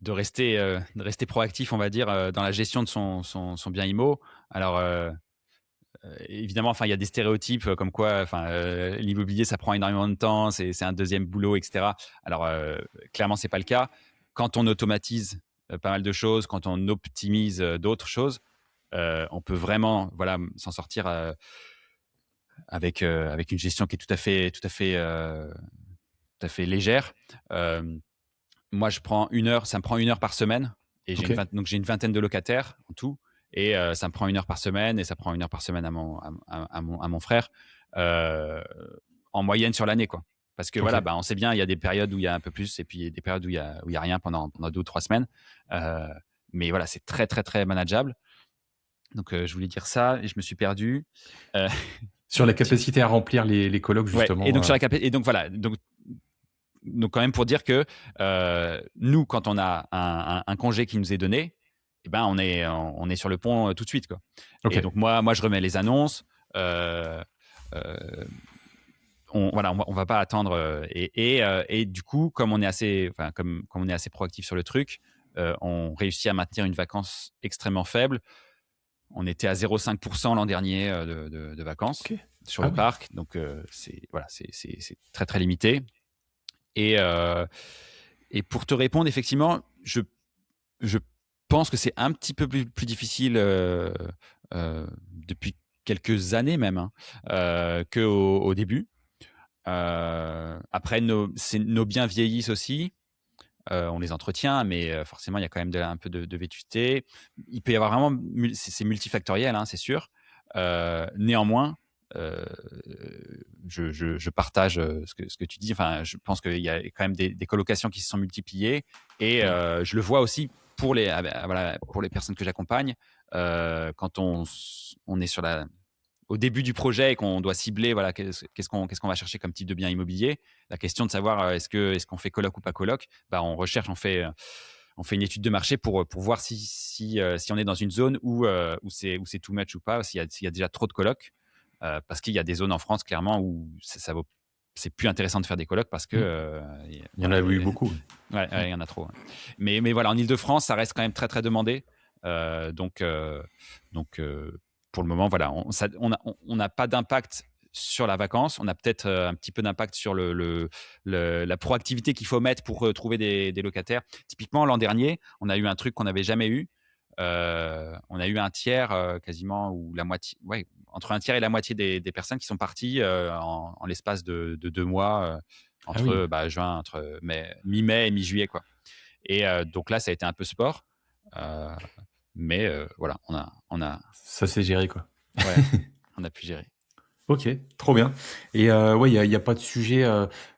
rester proactif, on va dire, dans la gestion de son bien IMO. Alors, évidemment, enfin, il y a des stéréotypes comme quoi, enfin, l'immobilier, ça prend énormément de temps, c'est un deuxième boulot, etc. Alors, clairement, c'est pas le cas. Quand on automatise pas mal de choses, quand on optimise d'autres choses, on peut vraiment, voilà, s'en sortir avec une gestion qui est tout à fait légère. Euh, Moi, ça me prend 1 heure par semaine, et Ok, donc j'ai une vingtaine de locataires en tout, et ça me prend 1 heure par semaine, et ça prend 1 heure par semaine à mon frère, euh, en moyenne sur l'année, quoi. Parce que ok. voilà, on sait bien, il y a des périodes où il y a un peu plus, et puis il y a des périodes où il y a rien pendant 2 ou 3 semaines. Euh, mais voilà, c'est très très très manageable. Donc je voulais dire ça et je me suis perdu. Euh, Sur la tu- capacité à remplir les colloques, ouais, et donc justement. sur la capacité, et donc voilà, donc quand même pour dire que nous, quand on a un congé qui nous est donné, eh ben on est sur le pont tout de suite, quoi. Ok, Et donc moi je remets les annonces. euh, euh, on va pas attendre, et du coup, comme on est assez, enfin, comme on est assez proactif sur le truc, on réussit à maintenir une vacance extrêmement faible. On était à 0,5% l'an dernier de vacances ok. sur Ah le oui. parc, donc c'est très très limité. Et pour te répondre, effectivement, je pense que c'est un petit peu plus difficile depuis quelques années même, hein, qu'au début. Après, nos biens vieillissent aussi. On les entretient, mais forcément, il y a quand même un peu de vétusté. Il peut y avoir vraiment, c'est multifactoriel, hein, c'est sûr. Néanmoins, euh, je partage ce que tu dis. Enfin, je pense qu'il y a quand même des colocations qui se sont multipliées, et je le vois aussi voilà, pour les personnes que j'accompagne. Quand on est au début du projet et qu'on doit cibler, voilà, qu'est-ce qu'on va chercher comme type de bien immobilier, la question de savoir est-ce qu'on fait coloc ou pas coloc, on recherche, on fait une étude de marché pour voir si on est dans une zone où c'est too much ou pas, s'il y a déjà trop de colocs, parce qu'il y a des zones en France clairement où c'est plus intéressant de faire des colocs parce que Mm. Il y en voilà, a eu beaucoup. ouais, ouais, il y en a trop, ouais. Mais voilà, en Ile-de-France, ça reste quand même très très demandé. Donc pour le moment, voilà, on n'a pas d'impact sur la vacance. On a peut-être un petit peu d'impact sur la proactivité qu'il faut mettre pour trouver des locataires. Typiquement, l'an dernier, on a eu un truc qu'on n'avait jamais eu. On a eu un tiers quasiment, ou la moitié, ouais, entre un tiers et la moitié des personnes qui sont parties en l'espace de 2 mois, Ah oui, entre mi-mai et mi-juillet, quoi. Et donc là, ça a été un peu sport. Euh, mais voilà, ça s'est géré quoi. ouais, on a pu gérer. Ok, trop bien. Et ouais, il y a pas de sujet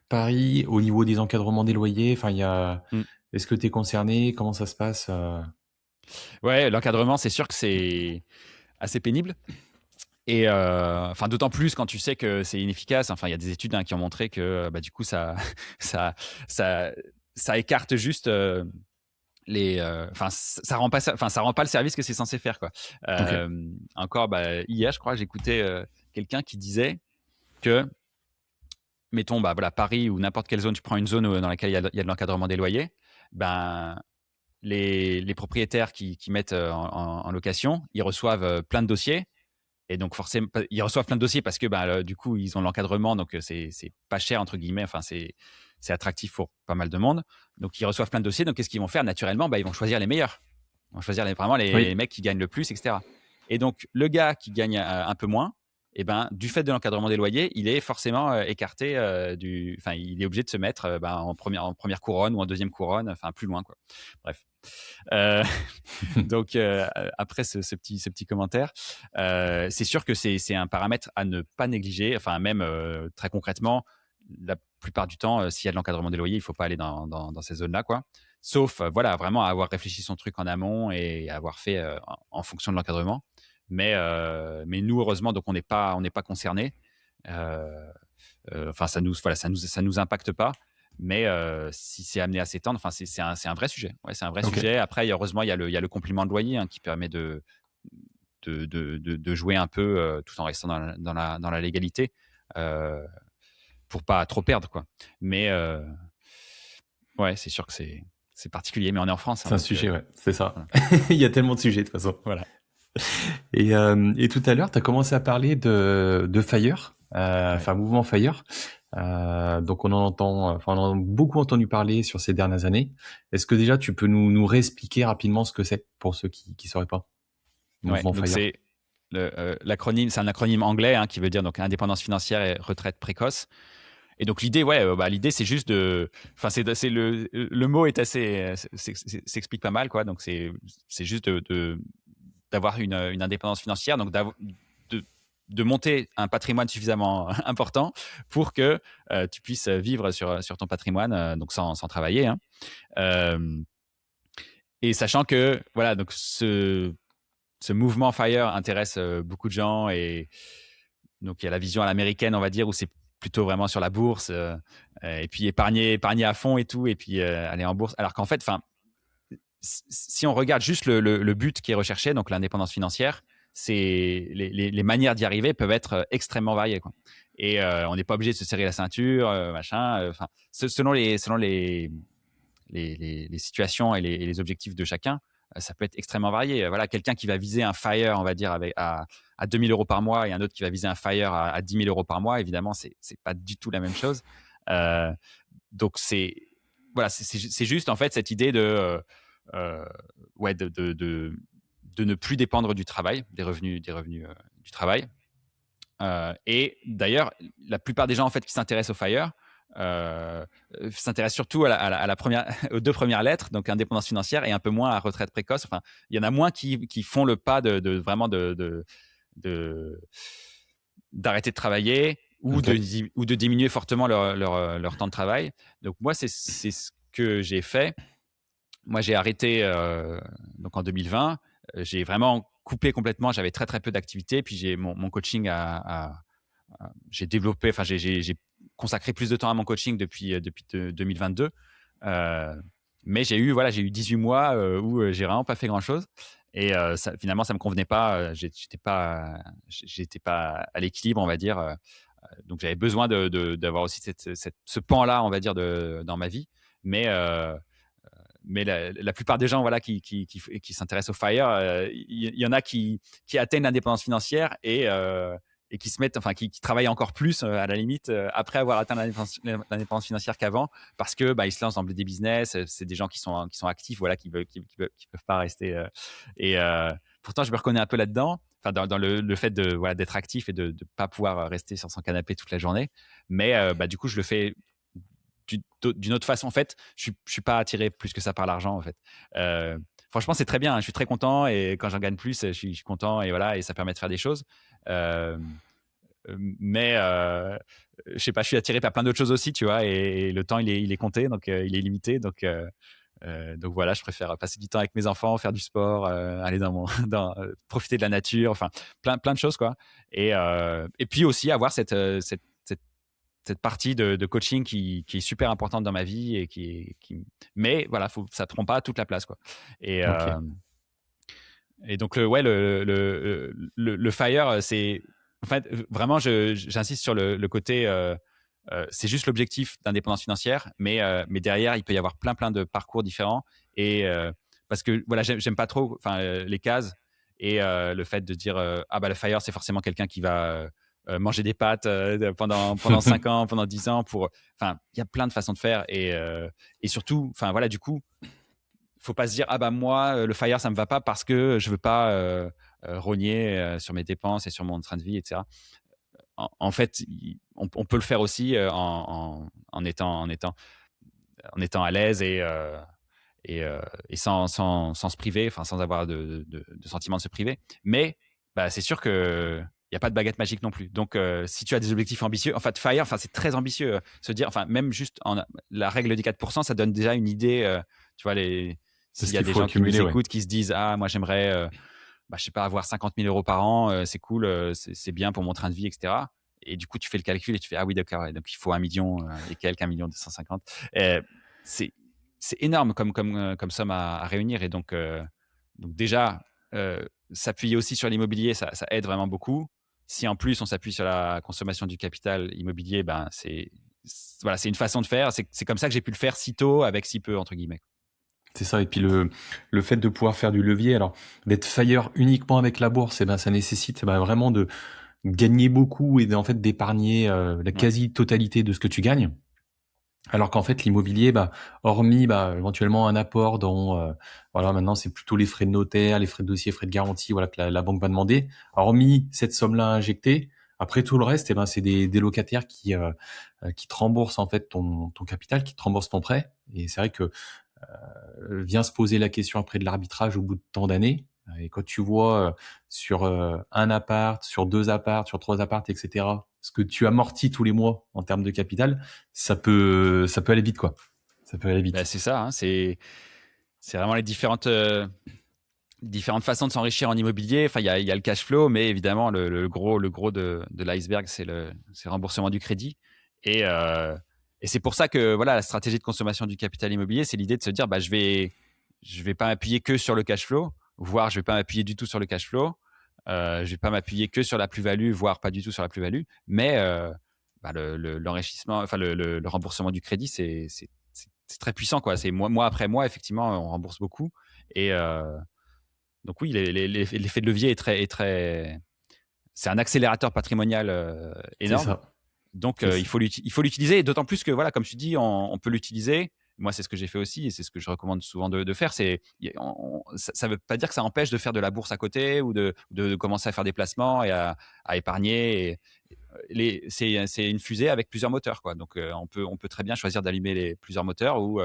Paris au niveau des encadrements des loyers. Enfin, Mm. est-ce que tu es concerné? Comment ça se passe Ouais, l'encadrement, c'est sûr que c'est assez pénible. Et enfin, d'autant plus quand tu sais que c'est inefficace. Enfin, il y a des études, hein, qui ont montré que du coup, ça, ça, ça écarte juste enfin ça rend pas le service que c'est censé faire, quoi. Ok. Encore hier, je crois, j'écoutais quelqu'un qui disait que, mettons, voilà, Paris ou n'importe quelle zone, tu prends une zone dans laquelle il y a de l'encadrement des loyers, ben les propriétaires qui mettent en location, ils reçoivent plein de dossiers. Et donc forcément, ils reçoivent plein de dossiers parce que du coup, ils ont l'encadrement, donc c'est pas cher, entre guillemets, enfin c'est attractif pour pas mal de monde. Donc ils reçoivent plein de dossiers, donc qu'est-ce qu'ils vont faire? Naturellement, ils vont choisir les meilleurs. Ils vont choisir vraiment les Oui. mecs qui gagnent le plus, etc. Et donc le gars qui gagne un peu moins, et du fait de l'encadrement des loyers, il est forcément écarté enfin il est obligé de se mettre en première couronne ou en deuxième couronne, enfin plus loin, quoi. Bref. Euh, donc, après ce petit commentaire, c'est sûr que c'est un paramètre à ne pas négliger. Enfin, même très concrètement, la plupart du temps, s'il y a de l'encadrement des loyers, il ne faut pas aller dans ces zones-là, quoi. Sauf, voilà, vraiment avoir réfléchi son truc en amont et avoir fait en fonction de l'encadrement. Mais nous, heureusement, donc on n'est pas concernés. Enfin, ça nous impacte pas. Mais si c'est amené à s'étendre, enfin, c'est un vrai sujet. Ouais, c'est un vrai Ok. sujet. Après, heureusement, il y a le complément de loyer qui permet de jouer un peu tout en restant dans la légalité euh, pour pas trop perdre, quoi. Mais ouais, c'est sûr que c'est particulier. Mais on est en France, hein, C'est un donc sujet, ouais, c'est ça. voilà. Il y a tellement de sujets de toute façon. Voilà. Et tout à l'heure, tu as commencé à parler de Fire, Ouais. enfin mouvement Fire. Donc on en entend, enfin on en a beaucoup entendu parler sur ces dernières années. Est-ce que déjà tu peux nous réexpliquer rapidement ce que c'est pour ceux qui sauraient pas? Ouais. Mouvement Donc Fire. l'acronyme, c'est un acronyme anglais qui veut dire donc indépendance financière et retraite précoce. Et donc l'idée, l'idée c'est juste enfin c'est le mot est assez, s'explique pas mal, quoi. Donc c'est juste d'avoir une indépendance financière, donc de, de monter un patrimoine suffisamment important pour que tu puisses vivre sur ton patrimoine, donc sans travailler, hein. Euh, et sachant que voilà, donc ce mouvement Fire intéresse beaucoup de gens, et donc il y a la vision à l'américaine, on va dire, où c'est plutôt vraiment sur la bourse, et puis épargner à fond et tout, et puis aller en bourse. Alors qu'en fait, enfin, si on regarde juste le but qui est recherché, donc l'indépendance financière, c'est les manières d'y arriver peuvent être extrêmement variées, quoi. Et on n'est pas obligé de se serrer la ceinture, machin. Enfin, selon les situations et les objectifs de chacun, ça peut être extrêmement varié. Voilà, quelqu'un qui va viser un FIRE, on va dire, à 2 000 euros par mois, et un autre qui va viser un FIRE à 10 000 euros par mois, évidemment, c'est pas du tout la même chose. Euh, donc, voilà, c'est juste, en fait, cette idée euh, ouais, de ne plus dépendre du travail, des revenus du travail. Et d'ailleurs, la plupart des gens en fait qui s'intéressent au FIRE s'intéressent surtout à la première, aux deux premières lettres, donc indépendance financière, et un peu moins à retraite précoce. Enfin, il y en a moins qui font le pas vraiment de- d'arrêter de travailler Ok. ou de diminuer fortement leur temps de travail. Donc moi, c'est ce que j'ai fait. Moi, j'ai arrêté donc en 2020. J'ai vraiment coupé complètement. J'avais très très peu d'activité. Puis j'ai mon coaching j'ai développé, enfin j'ai consacré plus de temps à mon coaching depuis 2022. Euh, mais j'ai eu 18 mois où j'ai vraiment pas fait grand chose. Et finalement, ça me convenait pas. J'étais pas à l'équilibre, on va dire. Donc j'avais besoin d'avoir aussi ce pan-là, on va dire, dans ma vie. Mais mais la plupart des gens, voilà, qui s'intéressent au FIRE, il y en a qui atteignent l'indépendance financière, et qui se mettent, enfin, qui travaillent encore plus à la limite après avoir atteint l'indépendance financière qu'avant, parce que ils se lancent dans des business. C'est des gens qui sont actifs, voilà, qui peuvent pas rester. Et pourtant, je me reconnais un peu là-dedans. Enfin, dans le fait de voilà, d'être actif et de ne pas pouvoir rester sur son canapé toute la journée. Mais du coup, je le fais d'une autre façon. En fait, je suis pas attiré plus que ça par l'argent, en fait. Franchement, c'est très bien, hein. Je suis très content, et quand j'en gagne plus, je suis content, et voilà, et ça permet de faire des choses. Euh, mais je sais pas, je suis attiré par plein d'autres choses aussi, tu vois, et le temps il est compté, donc il est limité, donc voilà, je préfère passer du temps avec mes enfants, faire du sport, aller profiter de la nature, enfin plein de choses, quoi. Et puis aussi avoir cette cette partie de coaching qui est super importante dans ma vie et mais voilà, ça ne prend pas toute la place, quoi. Et, Ok. euh, et donc, le FIRE, c'est. En fait, vraiment, j'insiste sur le côté. C'est juste l'objectif d'indépendance financière, mais derrière, il peut y avoir plein de parcours différents. Et parce que voilà, j'aime pas trop les cases et le fait de dire ah bah le FIRE, c'est forcément quelqu'un qui va manger des pâtes pendant 5 ans, pendant 10 ans. Enfin, il y a plein de façons de faire et surtout, enfin voilà, du coup faut pas se dire ah bah moi le FIRE ça me va pas parce que je veux pas rogner sur mes dépenses et sur mon train de vie, etc. En fait, on peut le faire aussi en étant à l'aise et sans se priver, enfin sans avoir de sentiment de se priver. Mais bah, c'est sûr que il n'y a pas de baguette magique non plus. Donc, si tu as des objectifs ambitieux, en fait, FIRE, c'est très ambitieux. Se dire, enfin, même juste la règle des 4%, ça donne déjà une idée. Tu vois, C'est s'il ce y a qu'il des faut gens qui accumuler, nous ouais. écoutent, qui se disent, ah, moi, j'aimerais, je sais pas, avoir 50 000 euros par an, c'est cool, c'est bien pour mon train de vie, etc. Et du coup, tu fais le calcul et tu fais, ah oui, d'accord, ouais, donc il faut 1 million et quelques, 1 250 000. C'est c'est énorme comme somme à réunir. Et donc déjà, s'appuyer aussi sur l'immobilier, ça aide vraiment beaucoup. Si en plus on s'appuie sur la consommation du capital immobilier, ben voilà, c'est une façon de faire. C'est comme ça que j'ai pu le faire si tôt avec si peu, entre guillemets. C'est ça. Et puis le fait de pouvoir faire du levier, alors d'être FIRE uniquement avec la bourse, eh ben, ça nécessite vraiment de gagner beaucoup et en fait d'épargner la Ouais, quasi-totalité de ce que tu gagnes. Alors qu'en fait, l'immobilier, hormis éventuellement un apport dont voilà, maintenant c'est plutôt les frais de notaire, les frais de dossier, frais de garantie, voilà que la banque va demander. Hormis cette somme-là injectée, après tout le reste, c'est des locataires qui te remboursent en fait ton capital, qui te remboursent ton prêt. Et c'est vrai que vient se poser la question après de l'arbitrage au bout de tant d'années. Et quand tu vois sur un appart, sur deux apparts, sur trois apparts, etc., ce que tu amortis tous les mois en termes de capital, ça peut aller vite, quoi. Ça peut aller ben, vite. c'est ça, hein, c'est vraiment les différentes façons de s'enrichir en immobilier. Enfin, il y a le cash flow, mais évidemment, le gros de l'iceberg, c'est le remboursement du crédit. Et c'est pour ça que voilà, la stratégie de consommation du capital immobilier, c'est l'idée de se dire, bah, je vais pas m'appuyer que sur le cash flow, voire je vais pas m'appuyer du tout sur le cash flow. Je vais pas m'appuyer que sur la plus-value, voire pas du tout sur la plus-value. Mais l'enrichissement, enfin le remboursement du crédit, c'est très puissant, quoi. C'est mois après mois, effectivement, on rembourse beaucoup. Et, donc oui, l'effet de levier c'est un accélérateur patrimonial C'est énorme. ça. Donc C'est ça. il faut l'utiliser. Et d'autant plus que voilà, comme tu dis, on peut l'utiliser. Moi, c'est ce que j'ai fait aussi, et c'est ce que je recommande souvent de faire. Ça veut pas dire que ça empêche de faire de la bourse à côté ou de commencer à faire des placements et à épargner. C'est une fusée avec plusieurs moteurs, quoi. Donc on peut très bien choisir d'allumer les plusieurs moteurs ou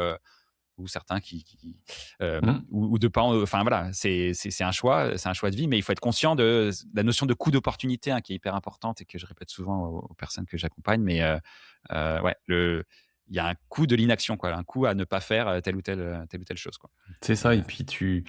certains Mmh. ou de pas. Enfin voilà, c'est un choix, de vie, mais il faut être conscient de la notion de coût d'opportunité, hein, qui est hyper importante et que je répète souvent aux personnes que j'accompagne. Mais ouais, il y a un coût de l'inaction, quoi, un coût à ne pas faire telle ou telle chose, quoi. C'est Et, ça. Et puis tu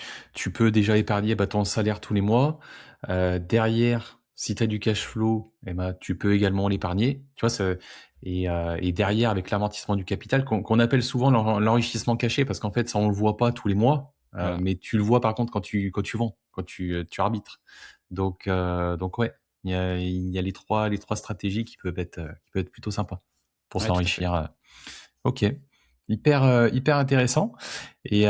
peux déjà épargner ton salaire tous les mois. Derrière, si tu as du cash flow, tu peux également l'épargner. Tu vois, et derrière, avec l'amortissement du capital, qu'on appelle souvent l'enrichissement caché, parce qu'en fait, ça, on le voit pas tous les mois, voilà. mais tu le vois par contre quand tu vends, quand tu arbitres. Donc ouais, il y a les trois stratégies qui peuvent être plutôt sympas pour Ouais, tout à fait. s'enrichir. Ok, hyper intéressant. Et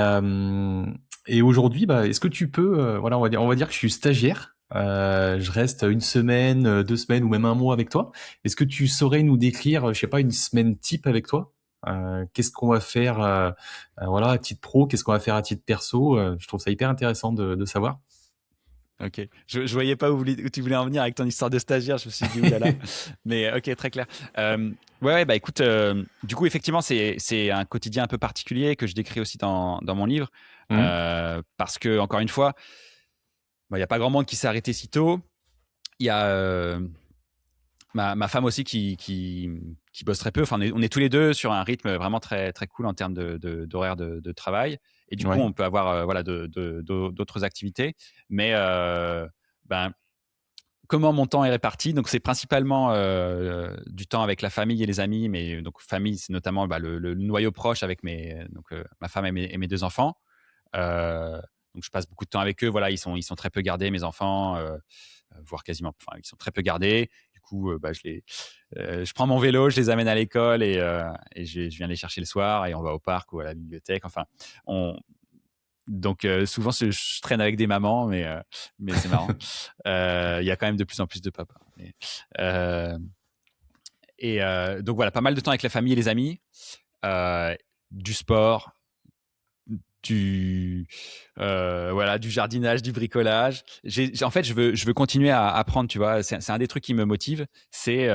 aujourd'hui, est-ce que tu peux, voilà, on va dire que je suis stagiaire. Je reste une semaine, 2 semaines ou même un mois avec toi. Est-ce que tu saurais nous décrire, je sais pas, une semaine type avec toi? Qu'est-ce qu'on va faire, voilà, à titre pro, qu'est-ce qu'on va faire à titre perso? Je trouve ça hyper intéressant de savoir. Ok. Je voyais pas où tu voulais en venir avec ton histoire de stagiaire. Je me suis dit, oulala. Mais ok, très clair. Ouais, bah écoute, du coup, effectivement, c'est un quotidien un peu particulier que je décris aussi dans mon livre. Mhm. Parce que, encore une fois, il n'y a pas grand monde qui s'est arrêté si tôt. Il y a ma femme aussi qui bosse très peu. Enfin, on est tous les deux sur un rythme vraiment très, très cool en termes d'horaire de travail. Et du coup, Ouais. on peut avoir voilà, d'autres activités. Mais ben, comment mon temps est réparti. Donc, c'est principalement du temps avec la famille et les amis. Mais donc, famille, c'est notamment le noyau proche avec ma femme et mes deux enfants. Donc, je passe beaucoup de temps avec eux. Voilà, ils sont très peu gardés, mes enfants, voire quasiment. Enfin, ils sont très peu gardés. Du coup, je prends mon vélo, je les amène à l'école et je viens les chercher le soir et on va au parc ou à la bibliothèque. Enfin, donc souvent je traîne avec des mamans, mais c'est marrant. Il y a quand même de plus en plus de papas. Donc voilà, pas mal de temps avec la famille et les amis, du sport, du jardinage, du bricolage. En fait, je veux continuer à apprendre, tu vois. C'est un des trucs qui me motive, c'est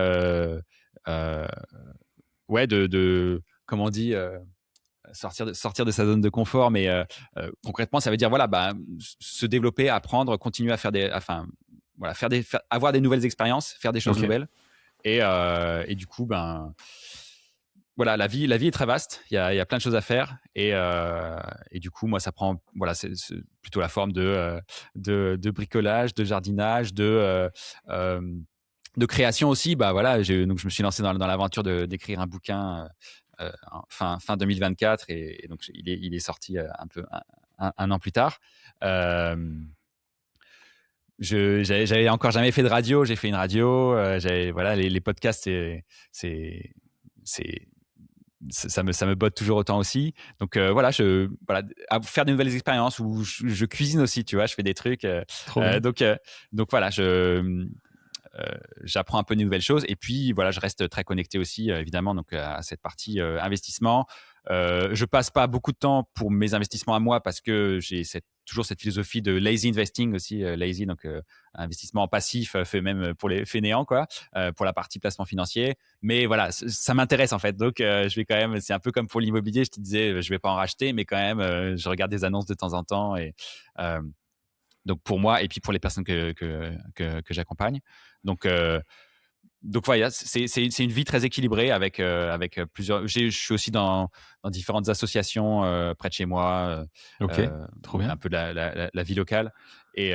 comment on dit, sortir de sa zone de confort, mais concrètement, ça veut dire se développer, apprendre, continuer à avoir des nouvelles expériences, faire des choses nouvelles, et du coup, voilà, la vie est très vaste. Il y a plein de choses à faire, et du coup, moi, ça prend, c'est plutôt la forme de bricolage, de jardinage, de création aussi. Donc je me suis lancé dans l'aventure d'écrire un bouquin fin 2024, et donc il est sorti un an plus tard. J'avais encore jamais fait de radio, j'ai fait une radio. Les podcasts, ça me botte toujours autant aussi. Donc à faire des nouvelles expériences, où je cuisine aussi, tu vois, je fais des trucs. Donc voilà, j'apprends un peu de nouvelles choses, et puis voilà, je reste très connecté aussi, évidemment, donc à cette partie investissement. Je passe pas beaucoup de temps pour mes investissements à moi, parce que j'ai toujours cette philosophie de lazy investing aussi, lazy, donc investissement en passif, fait même pour les fainéants, quoi, pour la partie placement financier. Mais voilà, ça m'intéresse en fait, donc je vais quand même, c'est un peu comme pour l'immobilier, je te disais, je vais pas en racheter, mais quand même, je regarde des annonces de temps en temps, et donc pour moi, et puis pour les personnes que j'accompagne. Donc voilà, c'est une vie très équilibrée avec plusieurs. Je suis aussi dans différentes associations près de chez moi. Trop bien. Un peu de la vie locale, et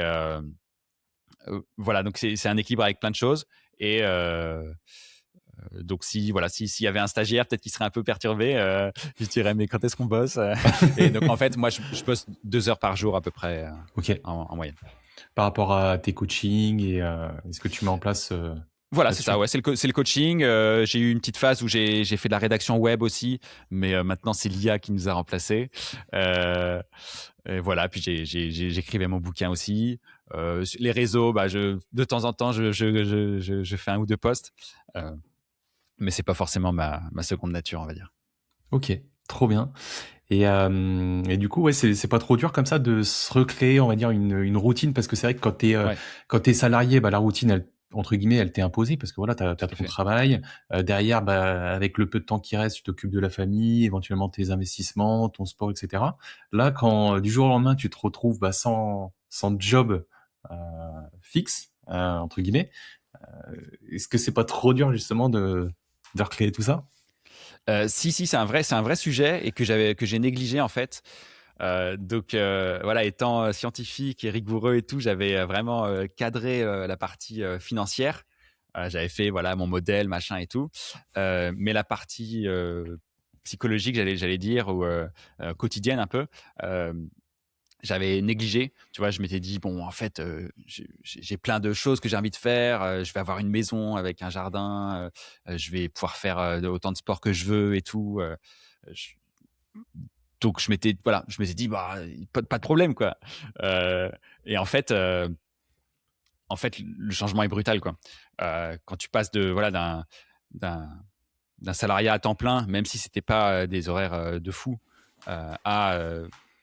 voilà, donc c'est un équilibre avec plein de choses, et donc s'il y avait un stagiaire, peut-être qu'il serait un peu perturbé, je dirais, mais quand est-ce qu'on bosse? Et donc en fait, moi je bosse 2 heures par jour à peu près, en moyenne. Par rapport à tes coachings et ce que tu mets en place. Voilà, c'est ça, ouais, c'est le coaching. J'ai eu une petite phase où j'ai fait de la rédaction web aussi, mais maintenant c'est l'IA qui nous a remplacés. Et voilà, puis j'écrivais mon bouquin aussi. Les réseaux, de temps en temps, je fais un ou deux posts, mais c'est pas forcément ma seconde nature, on va dire. Ok, trop bien. Et du coup, ouais, c'est pas trop dur comme ça de se recréer, on va dire, une routine, parce que c'est vrai que quand t'es salarié, la routine, elle, entre guillemets, elle t'est imposée, parce que voilà, t'as ton travail. Derrière, avec le peu de temps qui reste, tu t'occupes de la famille, éventuellement tes investissements, ton sport, etc. Là, quand du jour au lendemain, tu te retrouves sans job fixe, entre guillemets, est-ce que c'est pas trop dur justement de recréer tout ça? Si, c'est un vrai sujet, et que j'ai négligé en fait. Donc voilà, étant scientifique et rigoureux et tout, j'avais vraiment cadré la partie financière. J'avais fait mon modèle, machin et tout. Mais la partie psychologique, j'allais dire, ou quotidienne un peu, j'avais négligé. Tu vois, je m'étais dit, bon, en fait, j'ai plein de choses que j'ai envie de faire. Je vais avoir une maison avec un jardin. Je vais pouvoir faire autant de sport que je veux et tout. Je- donc je m'étais dit, pas de problème, quoi. Et en fait, le changement est brutal, quoi. Quand tu passes d'un salariat à temps plein, même si c'était pas des horaires de fou,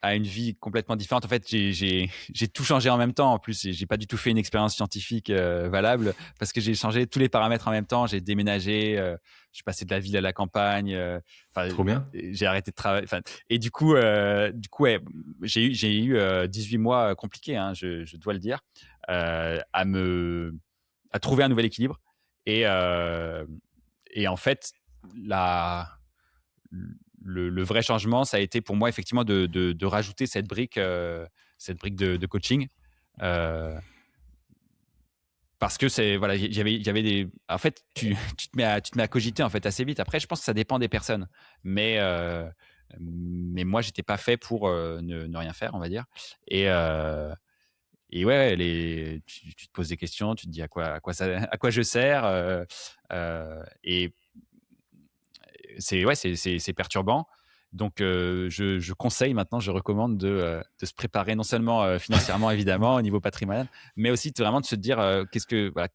à une vie complètement différente. En fait, j'ai tout changé en même temps. En plus, j'ai pas du tout fait une expérience scientifique valable, parce que j'ai changé tous les paramètres en même temps. J'ai déménagé, je suis passé de la ville à la campagne. Trop bien. J'ai arrêté de travailler. Et du coup, ouais, j'ai eu 18 mois compliqués, hein, je dois le dire, à trouver un nouvel équilibre. Et en fait, la le vrai changement, ça a été pour moi effectivement de rajouter cette brique de coaching. Euh, parce que c'est voilà, il y avait des. En fait, tu te mets à cogiter en fait assez vite. Après, je pense que ça dépend des personnes, mais moi, j'étais pas fait pour ne rien faire, on va dire. Et ouais, tu te poses des questions, tu te dis à quoi je sers, et c'est ouais, c'est perturbant. Donc, je conseille maintenant, je recommande de se préparer non seulement financièrement évidemment au niveau patrimonial, mais aussi vraiment de se dire voilà,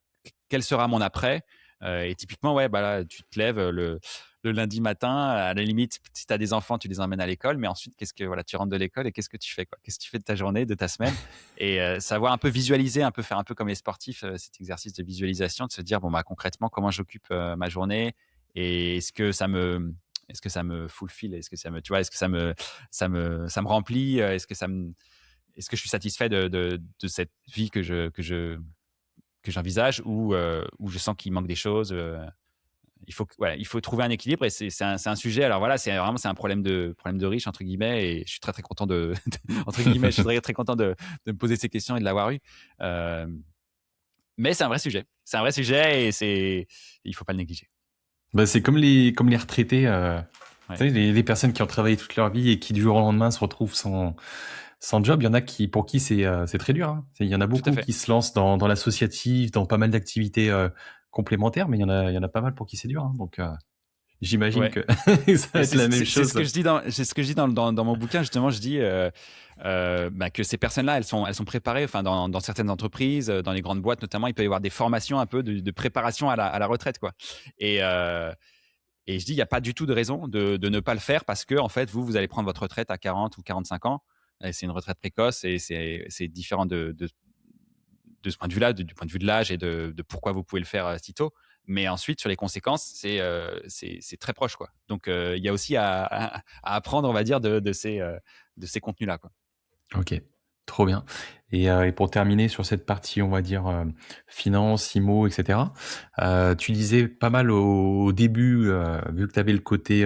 quel sera mon après. Et typiquement, ouais, bah là, tu te lèves le lundi matin, à la limite, si tu as des enfants, tu les emmènes à l'école, mais ensuite, voilà, tu rentres de l'école et qu'est-ce que tu fais, quoi? Qu'est-ce que tu fais de ta journée, de ta semaine? Et savoir un peu visualiser, faire un peu comme les sportifs, cet exercice de visualisation, de se dire, bon, bah, concrètement, comment j'occupe ma journée et est-ce que ça me fulfill? Est-ce que ça me, tu vois, est-ce que ça me remplit? Est-ce que je suis satisfait de cette vie que j'envisage ou je sens qu'il manque des choses? Voilà, il faut trouver un équilibre et c'est un sujet. Alors voilà, c'est un problème de riche entre guillemets et je suis très très content entre guillemets, je suis très très content de me poser ces questions et de l'avoir eu. Euh, mais c'est un vrai sujet. C'est un vrai sujet et il faut pas le négliger. Bah, c'est comme les retraités, Ouais, tu sais, les personnes qui ont travaillé toute leur vie et qui du jour au lendemain se retrouvent sans job. Il y en a pour qui c'est très dur, hein. Il y en a tout à beaucoup fait. qui se lancent dans l'associatif, dans pas mal d'activités complémentaires, mais il y en a pas mal pour qui c'est dur, hein. Donc, j'imagine Ouais. que ça va Et être la même c'est ce chose. que je dis c'est ce que je dis dans mon bouquin justement. Je dis bah, que ces personnes-là, elles sont préparées. Enfin, dans certaines entreprises, dans les grandes boîtes notamment, il peut y avoir des formations un peu de préparation à la retraite, quoi. Et je dis, il n'y a pas du tout de raison de ne pas le faire parce que en fait, vous allez prendre votre retraite à 40 ou 45 ans. Et c'est une retraite précoce et c'est différent de ce point de vue-là, du point de vue de l'âge et de pourquoi vous pouvez le faire si tôt. Mais ensuite, sur les conséquences, c'est très proche, quoi. Donc, il y a aussi à apprendre, on va dire, de ces contenus-là, quoi. Ok, trop bien. Et pour terminer sur cette partie, on va dire finance, IMO, etc. Tu disais pas mal au début, vu que tu avais le côté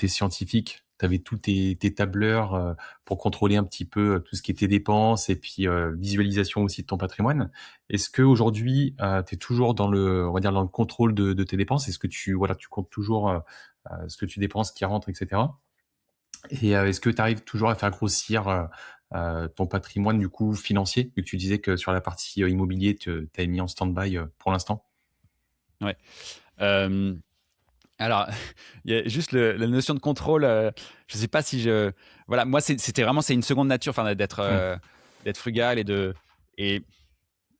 scientifique, tu avais tous tes tableurs pour contrôler un petit peu tout ce qui était dépenses et puis visualisation aussi de ton patrimoine. Est-ce que aujourd'hui, tu es toujours on va dire dans le contrôle de tes dépenses? Est-ce que tu comptes toujours ce que tu dépenses, qui rentre, etc. Et est-ce que tu arrives toujours à faire grossir ton patrimoine du coup financier, vu que tu disais que sur la partie immobilier, tu as mis en stand-by pour l'instant? Ouais. Euh, alors, il y a juste la notion de contrôle. Je sais pas si voilà, moi, c'était vraiment, c'est une seconde nature, enfin, Hmm. d'être frugal et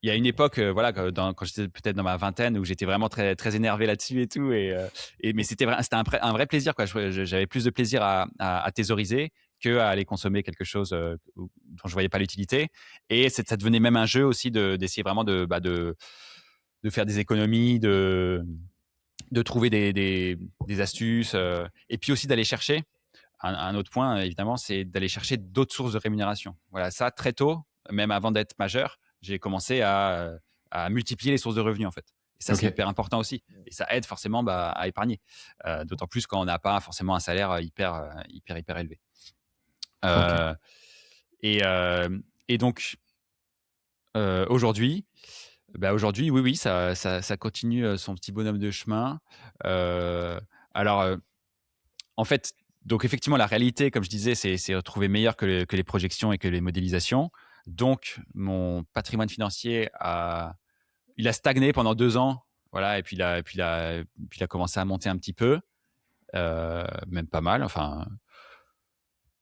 il y a une époque, voilà, quand j'étais peut-être dans ma vingtaine, où j'étais vraiment très, très énervé là-dessus et tout. Mais c'était un vrai plaisir, quoi. J'avais plus de plaisir à thésauriser que à aller consommer quelque chose dont je voyais pas l'utilité. Et ça devenait même un jeu aussi d'essayer vraiment de faire des économies, de trouver des astuces, et puis aussi d'aller chercher. Un autre point, évidemment, c'est d'aller chercher d'autres sources de rémunération. Voilà, ça, très tôt, même avant d'être majeur, j'ai commencé à multiplier les sources de revenus, en fait. Et ça, Ok, c'est hyper important aussi. Et ça aide forcément bah, à épargner. D'autant plus quand on n'a pas forcément un salaire hyper élevé. ok, Euh, et, euh, et donc, aujourd'hui, oui, oui, ça continue son petit bonhomme de chemin. Euh, alors, en fait, donc effectivement, la réalité, comme je disais, c'est retrouvé meilleur que les projections et que les modélisations. Donc, mon patrimoine financier il a stagné pendant 2 ans. Voilà, et puis il a commencé à monter un petit peu, même pas mal. Enfin,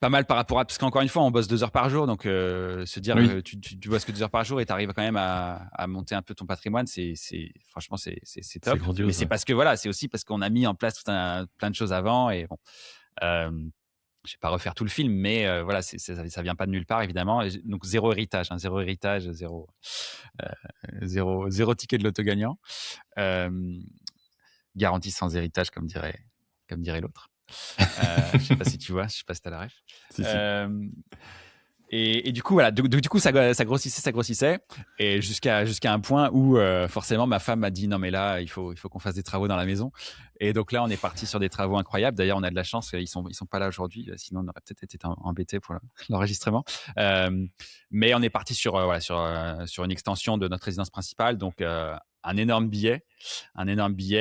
pas mal par rapport à. Parce qu'encore une fois, on bosse 2 heures par jour. Donc, se dire que oui, tu bosses que 2 heures par jour et tu arrives quand même à monter un peu ton patrimoine, franchement, c'est c'est top. Mais grandiose, c'est ouais. parce que voilà, c'est aussi parce qu'on a mis en place plein de choses avant. Et bon. Euh, je vais pas refaire tout le film, mais voilà, ça vient pas de nulle part évidemment. Donc zéro héritage, hein, zéro héritage, euh, zéro ticket de loto gagnant, euh, garantie sans héritage comme dirait l'autre. Je sais pas si tu vois, je sais pas si t'as la ref. Si, si. Euh, Et du coup, voilà, du coup, ça grossissait, et jusqu'à un point où forcément ma femme m'a dit non mais là, il faut qu'on fasse des travaux dans la maison. Et donc là, on est parti sur des travaux incroyables. D'ailleurs, on a de la chance, ils sont pas là aujourd'hui, sinon on aurait peut-être été embêtés pour l'enregistrement. Mais on est parti sur voilà, sur une extension de notre résidence principale, donc un énorme billet.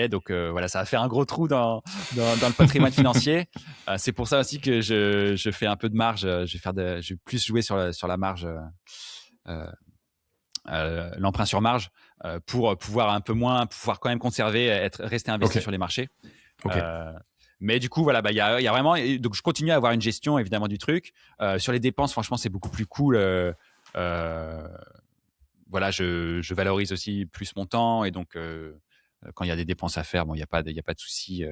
Donc voilà, ça va faire un gros trou dans le patrimoine financier. C'est pour ça aussi que je fais un peu de marge. Je vais plus jouer sur la marge, l'emprunt sur marge, pour pouvoir un peu moins, pouvoir quand même conserver, rester investi sur les marchés. Ok. Mais du coup, voilà, il y a vraiment. Donc, je continue à avoir une gestion évidemment du truc. Sur les dépenses, franchement, c'est beaucoup plus cool. Voilà, je valorise aussi plus mon temps, et donc quand il y a des dépenses à faire, bon, il y a pas de souci.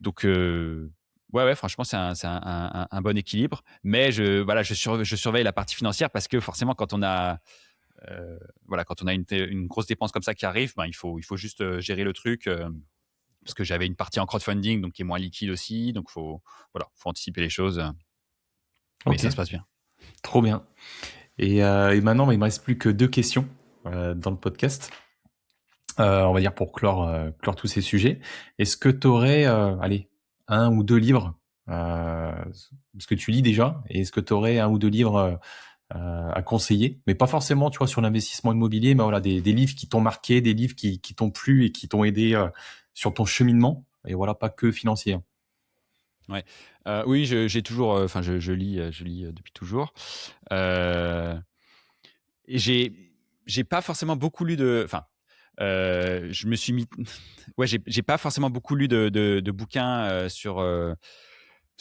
Donc ouais, franchement, c'est un bon équilibre. Mais je surveille la partie financière, parce que forcément, quand on a une grosse dépense comme ça qui arrive, ben, il faut juste gérer le truc. Parce que j'avais une partie en crowdfunding, donc qui est moins liquide aussi, donc faut anticiper les choses. Mais Ok. ça se passe bien. Trop bien. Et maintenant, il me reste plus que 2 questions dans le podcast. On va dire pour clore tous ces sujets. Est-ce que tu aurais, allez, 1 ou 2 livres, parce que tu lis déjà, et est-ce que tu aurais 1 ou 2 livres à conseiller, mais pas forcément, tu vois, sur l'investissement immobilier, mais voilà, des livres qui t'ont marqué, des livres qui t'ont plu et qui t'ont aidé sur ton cheminement, et voilà, pas que financier. Hein. Ouais. Oui, j'ai toujours, enfin, je lis depuis toujours. Et j'ai pas forcément beaucoup lu de, enfin, je me suis mis, ouais, j'ai pas forcément beaucoup lu de bouquins sur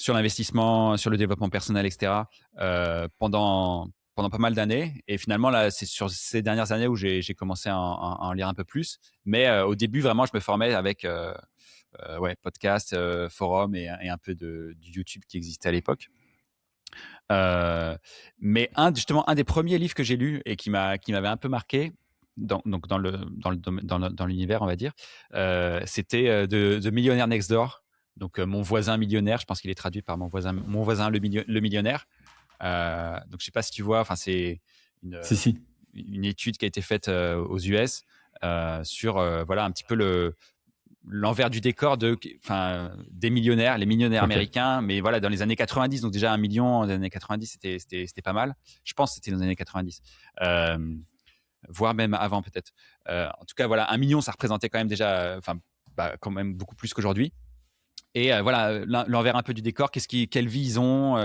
l'investissement, sur le développement personnel, etc. Pendant pas mal d'années. Et finalement, là, c'est sur ces dernières années où j'ai commencé à en lire un peu plus. Mais au début, vraiment, je me formais avec ouais, podcast, forum, et un peu du YouTube qui existait à l'époque. Mais justement, un des premiers livres que j'ai lu et qui m'avait un peu marqué dans l'univers, on va dire, c'était de Millionaire Next Door. Donc Mon voisin millionnaire, je pense qu'il est traduit par mon voisin le millionnaire. Donc je sais pas si tu vois, enfin c'est Si, si. une étude qui a été faite aux US sur voilà un petit peu l'envers du décor des millionnaires, les millionnaires Ok. américains, mais voilà, dans les années 90, donc déjà 1 million dans les années 90, c'était pas mal. Je pense que c'était dans les années 90, voire même avant peut-être. En tout cas, voilà, 1 million, ça représentait quand même déjà, quand même beaucoup plus qu'aujourd'hui. Et voilà, l'envers un peu du décor, quelle vie ils ont,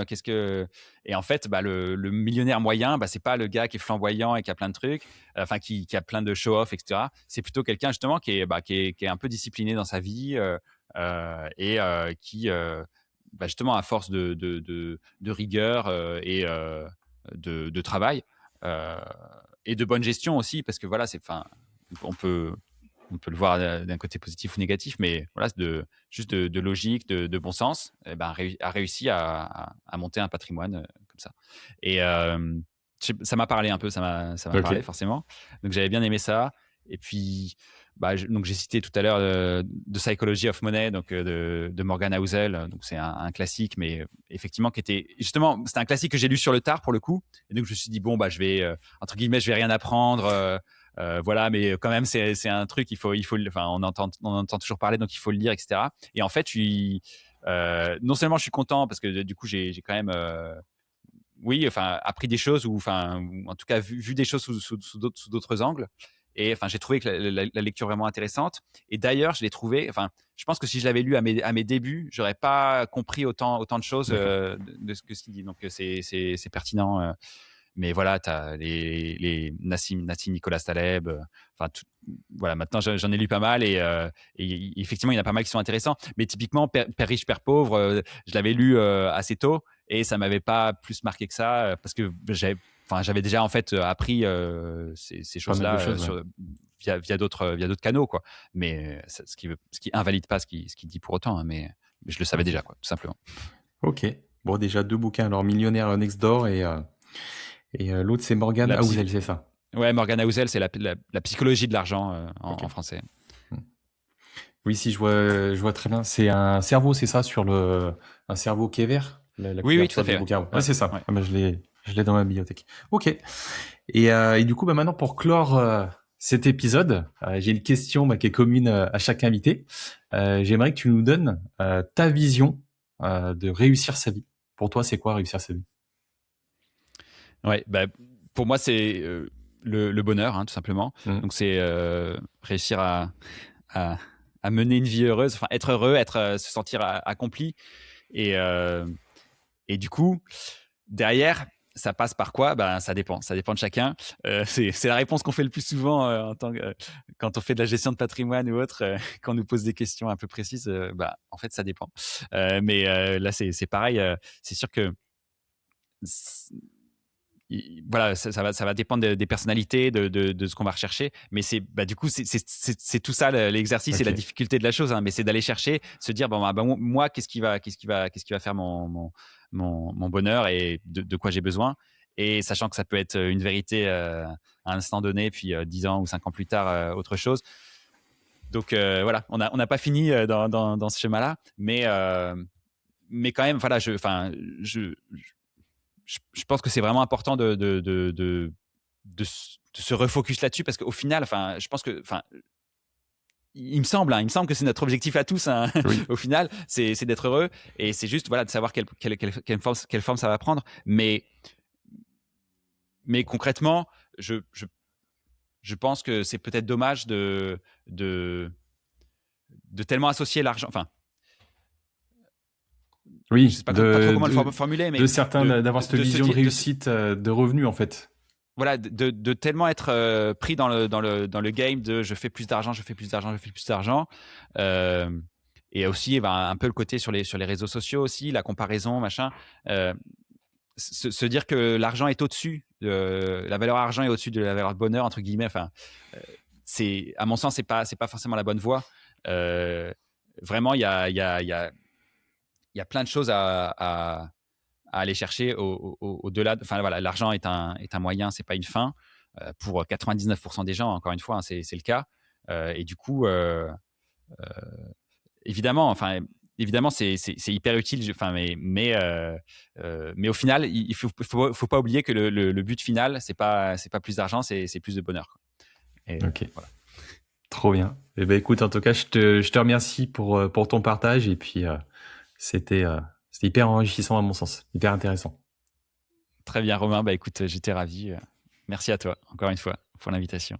et en fait, le millionnaire moyen, c'est pas le gars qui est flamboyant et qui a plein de trucs, enfin qui a plein de show-off, etc. C'est plutôt quelqu'un justement qui est un peu discipliné dans sa vie, et qui justement, à force de rigueur, et de travail, euh, et de bonne gestion aussi, parce que voilà, on peut le voir d'un côté positif ou négatif, mais voilà, juste de logique, de bon sens, a réussi à monter un patrimoine comme ça. Et ça m'a parlé un peu, ça m'a Ok. parlé forcément. Donc j'avais bien aimé ça. Et puis, donc j'ai cité tout à l'heure The Psychology of Money, donc de Morgan Housel. Donc c'est un classique, mais effectivement qui était justement, c'était un classique que j'ai lu sur le tard pour le coup. Et donc je me suis dit bon, je vais entre guillemets, je vais rien apprendre. Voilà, mais quand même, c'est un truc, enfin, on entend toujours parler, donc il faut le lire, etc. Et en fait, non seulement je suis content parce que du coup, j'ai quand même, oui, enfin, appris des choses, ou enfin, en tout cas, vu des choses sous d'autres angles. Et enfin, j'ai trouvé que la lecture vraiment intéressante. Et d'ailleurs, je l'ai trouvé, enfin, je pense que si je l'avais lu à mes débuts, j'aurais pas compris autant de choses D'accord. de ce qu'il dit. Donc, c'est pertinent. Mais voilà, tu as les Nassim Nicolas Taleb. Enfin, voilà, maintenant j'en ai lu pas mal, et effectivement, il y en a pas mal qui sont intéressants. Mais typiquement, Père riche, Père pauvre, je l'avais lu assez tôt, et ça m'avait pas plus marqué que ça, parce que j'avais déjà en fait appris ces Pas mal de choses-là choses, ouais. via d'autres canaux, quoi. Mais ce qui invalide pas ce qu'il dit pour autant, hein, mais je le savais Ok. déjà, quoi, tout simplement. Ok. Bon, déjà 2 bouquins. Alors, Millionnaire Next Door et l'autre, c'est Morgan La psy... Housel, c'est ça. Ouais, Morgan Housel, c'est la psychologie de l'argent Ok. en français. Hmm. Oui, si, je vois très bien. C'est un cerveau, c'est ça, un cerveau qui est vert, la Oui, oui, tout couverture à du fait. Ouais, bouquin. Ouais, ouais, c'est ça. ouais. Ah, ben, Je l'ai dans ma bibliothèque. Ok. Et du coup, bah, maintenant, pour clore cet épisode, j'ai une question qui est commune à chaque invité. J'aimerais que tu nous donnes ta vision de réussir sa vie. Pour toi, c'est quoi réussir sa vie? Ouais, bah, pour moi, c'est le bonheur, hein, tout simplement. Mm. Donc, c'est réussir à, à mener une vie heureuse, enfin, être heureux, se sentir accompli. Et, euh, et du coup, derrière, ça passe par quoi? Ben, ça dépend. Ça dépend de chacun. C'est la réponse qu'on fait le plus souvent quand on fait de la gestion de patrimoine ou autre, quand on nous pose des questions un peu précises. Bah, en fait, ça dépend. Mais là, c'est pareil. C'est sûr que voilà, ça va dépendre des personnalités, de ce qu'on va rechercher. Mais bah, du coup, c'est tout ça l'exercice et la Ok. difficulté de la chose. Hein, mais c'est d'aller chercher, se dire bon, bah, moi, qu'est-ce qui va faire mon bonheur et de quoi j'ai besoin. Et sachant que ça peut être une vérité à un instant donné, puis 10 ans ou 5 ans plus tard, autre chose. Donc voilà, on n'a pas fini dans ce schéma-là, mais quand même, voilà, je pense que c'est vraiment important de se refocus là-dessus parce qu'au final, enfin, je pense que, enfin, il me semble que c'est notre objectif à tous. Hein, Oui. au final, c'est d'être heureux et c'est juste voilà de savoir quelle forme ça va prendre. Mais concrètement, je pense que c'est peut-être dommage de tellement associer l'argent. Enfin, je Oui. sais pas trop comment le formuler, mais De certains d'avoir cette se vision de dire, réussite de revenus, en fait. voilà, de tellement être pris dans le game de je fais plus d'argent, je fais plus d'argent, je fais plus d'argent. Euh, et aussi, ben, un peu le côté sur les réseaux sociaux aussi, la comparaison, machin. Euh, se dire que l'argent est au-dessus, la valeur argent est au-dessus de la valeur de bonheur, entre guillemets. Enfin, à mon sens, c'est pas forcément la bonne voie. Vraiment, il y a plein de choses à aller chercher au-delà. Enfin, voilà, l'argent est un moyen, c'est pas une fin. Pour 99% des gens, encore une fois, hein, c'est le cas. Et du coup, évidemment, enfin, évidemment, c'est hyper utile. Enfin, mais au final, il faut pas oublier que le but final, c'est pas plus d'argent, c'est plus de bonheur. Et Ok. voilà. Trop bien. Eh ben, écoute, en tout cas, je te remercie pour ton partage et puis c'était c'était hyper enrichissant à mon sens, hyper intéressant. Très bien, Romain. Bah écoute, j'étais ravi. Merci à toi, encore une fois, pour l'invitation.